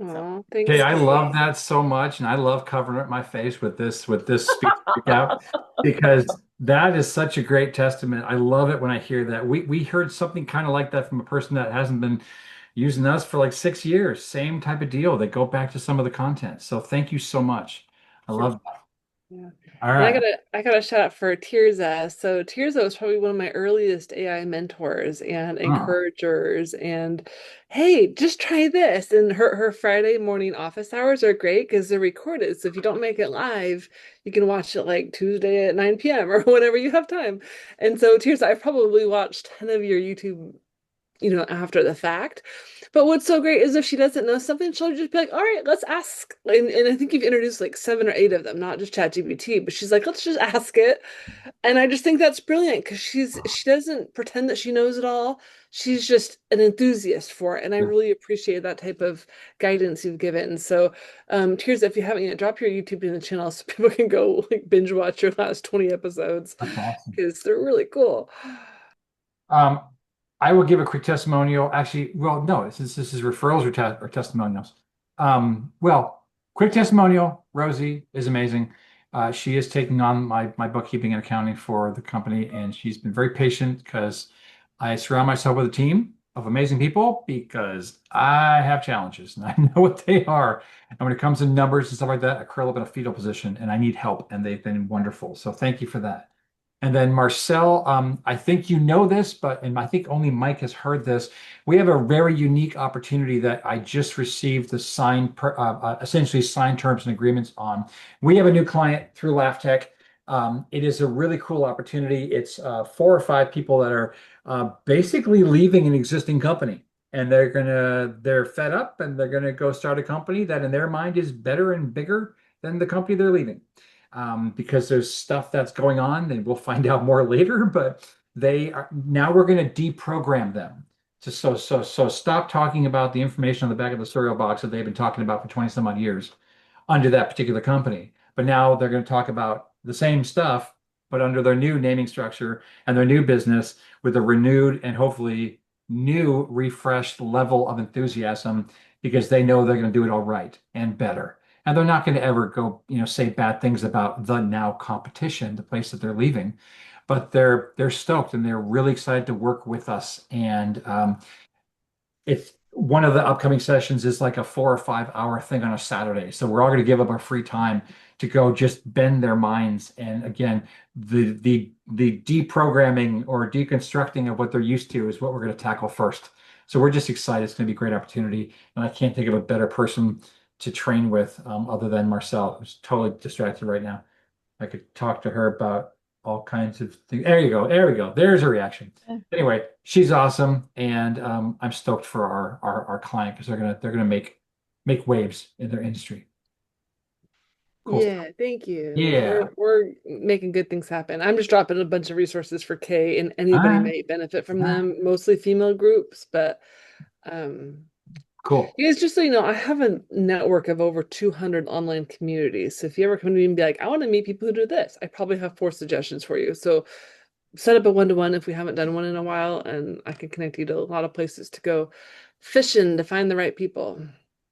Oh, thanks. Okay, I love that so much, and I love covering up my face with this speech out because that is such a great testament. I love it when I hear that. We heard something kind of like that from a person that hasn't been using us for like 6 years. Same type of deal. They go back to some of the content. So thank you so much. I love that. Yeah. All And right. I got a shout out for Tirza. So Tirza was probably one of my earliest AI mentors and encouragers. And hey, just try this. And her Friday morning office hours are great because they're recorded. So if you don't make it live, you can watch it like Tuesday at 9 p.m. or whenever you have time. And so Tirza, I've probably watched 10 of your YouTube, after the fact. But what's so great is if she doesn't know something, she'll just be like, all right, let's ask. And I think you've introduced like 7 or 8 of them, not just ChatGPT, but she's like, let's just ask it. And I just think that's brilliant because she doesn't pretend that she knows it all. She's just an enthusiast for it. And I really appreciate that type of guidance you've given. So Tears, if you haven't yet, drop your YouTube in the channel so people can go like binge watch your last 20 episodes because they're really cool. I will give a quick testimonial. Actually, well, no, this is referrals or testimonials. Well, quick testimonial. Rosie is amazing. She is taking on my bookkeeping and accounting for the company, and she's been very patient because I surround myself with a team of amazing people because I have challenges and I know what they are. And when it comes to numbers and stuff like that, I curl up in a fetal position and I need help, and they've been wonderful. So thank you for that. And then Marcel, I think you know this, and I think only Mike has heard this. We have a very unique opportunity that I just received the essentially signed terms and agreements on. We have a new client through LaughTech. It is a really cool opportunity. It's 4 or 5 people that are basically leaving an existing company, and they're fed up, and they're gonna go start a company that in their mind is better and bigger than the company they're leaving. Because there's stuff that's going on, and we'll find out more later. But now we're going to deprogram them to so stop talking about the information on the back of the cereal box that they've been talking about for 20 some odd years under that particular company. But now they're going to talk about the same stuff, but under their new naming structure and their new business with a renewed and hopefully new refreshed level of enthusiasm because they know they're going to do it all right and better. And they're not going to ever go, say bad things about the now competition, the place that they're leaving. But they're stoked and they're really excited to work with us. And it's one of the upcoming sessions is like a 4 or 5 hour thing on a Saturday. So we're all going to give up our free time to go just bend their minds. And again, the deprogramming or deconstructing of what they're used to is what we're going to tackle first. So we're just excited. It's going to be a great opportunity. And I can't think of a better person to train with other than Marcel, who's totally distracted right now. I could talk to her about all kinds of things. There you go. There we go. There's a reaction. Anyway, she's awesome, and I'm stoked for our client because they're gonna make waves in their industry. Cool. Yeah, thank you. Yeah. We're making good things happen. I'm just dropping a bunch of resources for Kay, and anybody may benefit from them, mostly female groups, but Cool. you guys, just so you know, I have a network of over 200 online communities. So if you ever come to me and be like, I want to meet people who do this, I probably have 4 suggestions for you. So set up a one-to-one if we haven't done one in a while, and I can connect you to a lot of places to go fishing to find the right people.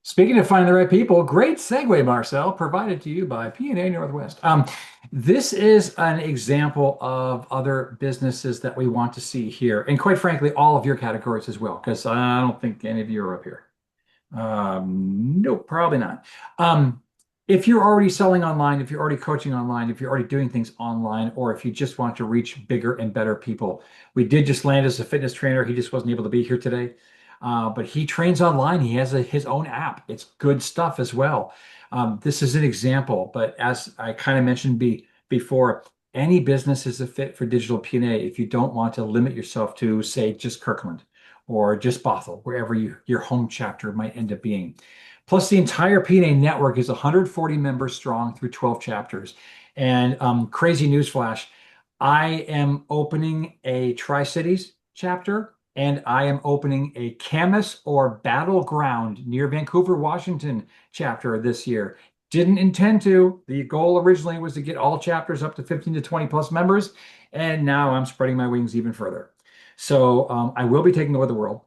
Speaking of finding the right people, great segue, Marcel, provided to you by PNA Northwest. This is an example of other businesses that we want to see here, and quite frankly, all of your categories as well, because I don't think any of you are up here. Nope, probably not. If you're already selling online, if you're already coaching online, if you're already doing things online, or if you just want to reach bigger and better people, we did just land as a fitness trainer. He just wasn't able to be here today. But he trains online. He has his own app. It's good stuff as well. This is an example, but as I kind of mentioned before, any business is a fit for digital PNA if you don't want to limit yourself to, say, just Kirkland or just Bothell, wherever your home chapter might end up being. Plus, the entire PNA network is 140 members strong through 12 chapters. And crazy newsflash, I am opening a Tri-Cities chapter, and I am opening a Camas or Battleground near Vancouver, Washington chapter this year. Didn't intend to. The goal originally was to get all chapters up to 15 to 20 plus members, and now I'm spreading my wings even further. So I will be taking over the world,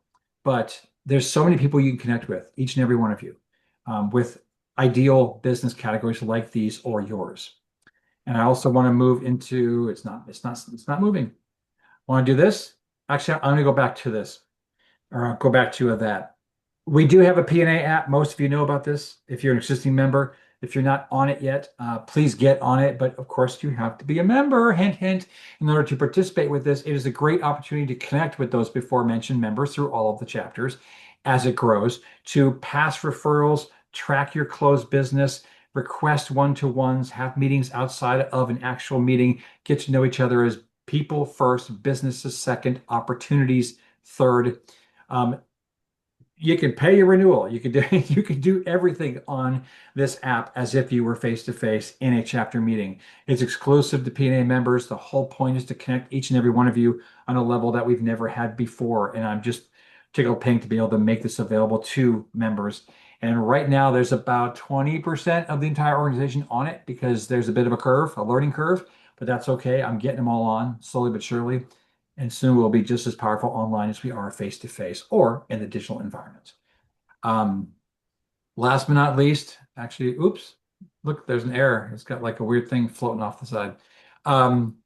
but there's so many people you can connect with, each and every one of you, with ideal business categories like these or yours. And I also want to move into, it's not moving. Want to do this? Actually, I'm going to go back to this, or I'll go back to that. We do have a PNA app. Most of you know about this. If you're an existing member, if you're not on it yet, please get on it. But of course, you have to be a member, hint, hint, in order to participate with this. It is a great opportunity to connect with those before mentioned members through all of the chapters as it grows, to pass referrals, track your closed business, request one-to-ones, have meetings outside of an actual meeting, get to know each other as people first, businesses second, opportunities third. You can pay your renewal. You can do everything on this app as if you were face to face in a chapter meeting. It's exclusive to PNA members. The whole point is to connect each and every one of you on a level that we've never had before. And I'm just tickled pink to be able to make this available to members. And right now there's about 20% of the entire organization on it because there's a bit of a learning curve, but that's okay. I'm getting them all on slowly but surely. And soon we'll be just as powerful online as we are face to face or in the digital environment. Last but not least, actually, oops, Look, there's an error. It's got like a weird thing floating off the side.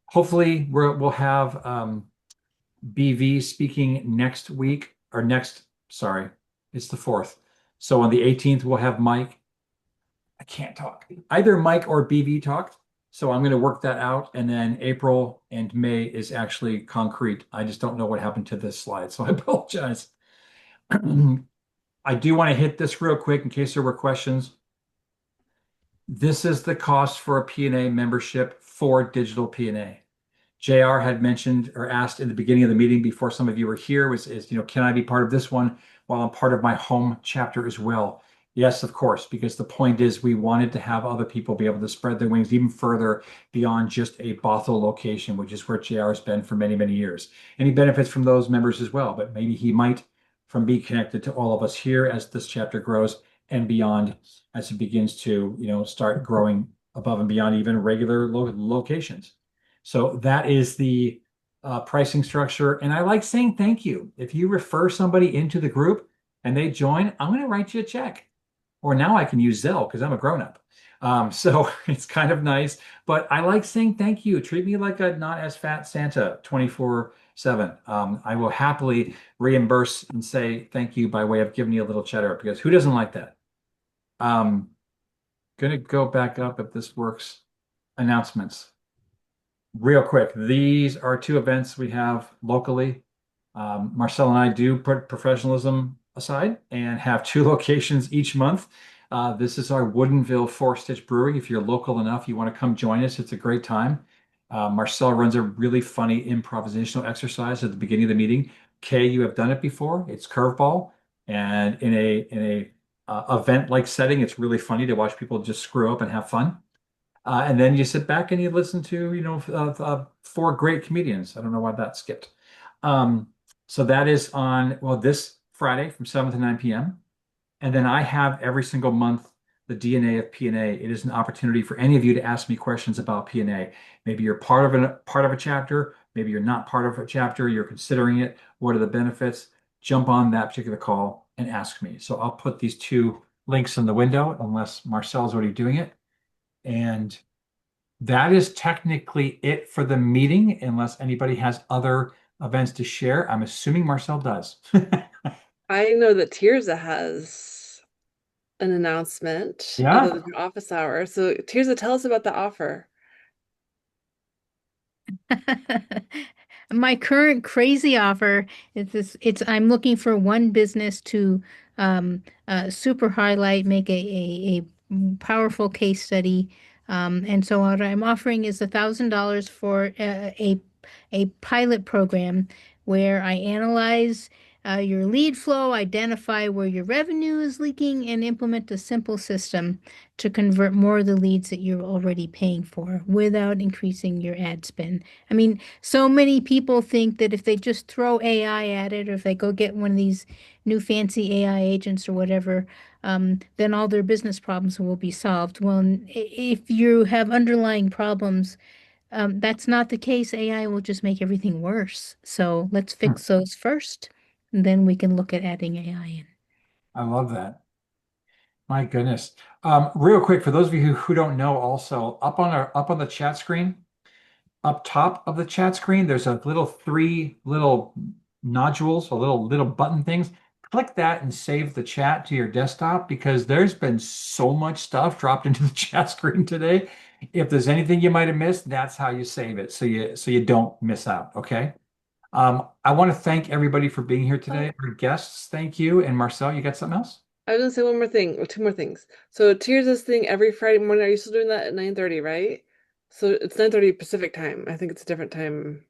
Hopefully we'll have BV speaking next week or next, sorry, it's the 4th. So on the 18th, we'll have Mike. I can't talk. Either Mike or BV talked. So I'm going to work that out. And then April and May is actually concrete. I just don't know what happened to this slide. So I apologize. I do want to hit this real quick in case there were questions. This is the cost for a PNA membership for Digital PNA. JR had mentioned or asked in the beginning of the meeting before some of you were here can I be part of this one while I'm part of my home chapter as well? Yes, of course, because the point is we wanted to have other people be able to spread their wings even further beyond just a Bothell location, which is where JR has been for many, many years. And he benefits from those members as well, but maybe he might from being connected to all of us here as this chapter grows and beyond as it begins to, start growing above and beyond even regular locations. So that is the pricing structure. And I like saying thank you. If you refer somebody into the group and they join, I'm going to write you a check. Or now I can use Zelle because I'm a grown-up. So it's kind of nice. But I like saying thank you. Treat me like a not as fat Santa 24/7. I will happily reimburse and say thank you by way of giving you a little cheddar because who doesn't like that? Going to go back up if this works. Announcements. Real quick, these are 2 events we have locally. Marcel and I do put professionalism aside and have 2 locations each month. This is our Woodinville 4-Stitch Brewing. If you're local enough, you want to come join us. It's a great time. Marcel runs a really funny improvisational exercise at the beginning of the meeting. Kay, you have done it before. It's curveball, and in a event-like setting, it's really funny to watch people just screw up and have fun. And then you sit back and you listen to, 4 great comedians. I don't know why that skipped. So that is on, this Friday from 7 to 9 p.m. And then I have every single month the DNA of PNA. It is an opportunity for any of you to ask me questions about PNA. Maybe you're part of a chapter. Maybe you're not part of a chapter. You're considering it. What are the benefits? Jump on that particular call and ask me. So I'll put these 2 links in the window unless Marcel's already doing it. And that is technically it for the meeting, unless anybody has other events to share. I'm assuming Marcel does. I know that Tirza has an announcement Yeah. other than office hour. So Tirza, tell us about the offer. My current crazy offer is this, I'm looking for one business to super highlight, make a powerful case study. And so what I'm offering is $1,000 for a pilot program where I analyze your lead flow, identify where your revenue is leaking, and implement a simple system to convert more of the leads that you're already paying for without increasing your ad spend. I mean, so many people think that if they just throw AI at it, or if they go get one of these new fancy AI agents or whatever, then all their business problems will be solved. Well, if you have underlying problems, that's not the case. AI will just make everything worse. So let's fix those first, and then we can look at adding AI in. I love that. My goodness. Real quick, for those of you who don't know, also up on the chat screen, up top of the chat screen, there's a little 3 little nodules, or little button things. Click that and save the chat to your desktop because there's been so much stuff dropped into the chat screen today. If there's anything you might have missed, that's how you save it so you don't miss out. Okay. I want to thank everybody for being here today. Our guests, thank you. And Marcel, you got something else? I was gonna say one more thing, or 2 more things. So Tirza's thing every Friday morning. Are you still doing that at 9:30, right? So it's 9:30 Pacific time. I think it's a different time.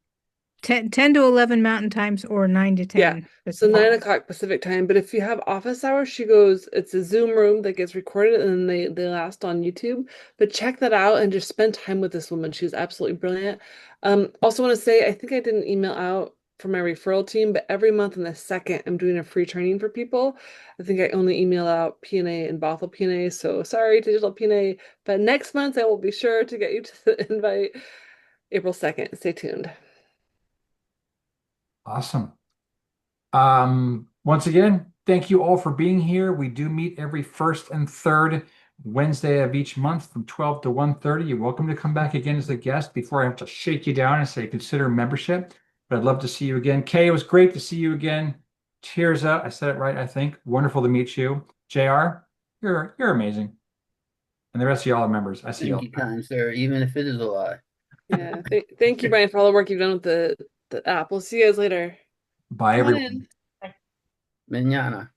10 to 11 Mountain Times or 9 to 10 Yeah. So Pacific. 9 o'clock Pacific time. But if you have office hours, she goes, it's a Zoom room that gets recorded and then they last on YouTube. But check that out and just spend time with this woman. She's absolutely brilliant. Also want to say, I think I did an email out for my referral team, but every month on the 2nd, I'm doing a free training for people. I think I only email out PNA and Bothell PNA. So sorry, Digital PNA. But next month, I will be sure to get you to the invite April 2nd. Stay tuned. Awesome. Once again, thank you all for being here. We do meet every first and third Wednesday of each month from 12 to 1:30. You're welcome to come back again as a guest before I have to shake you down and say consider membership. But I'd love to see you again. Kay, it was great to see you again. Tears up. I said it right, I think. Wonderful to meet you. JR, you're amazing. And the rest of y'all are members. I see Thank y'all. you, kind sir, even if it is a lie. Yeah. Thank you, Brian, for all the work you've done with the app. We'll see you guys later. Bye, Come on everyone. in. Mañana.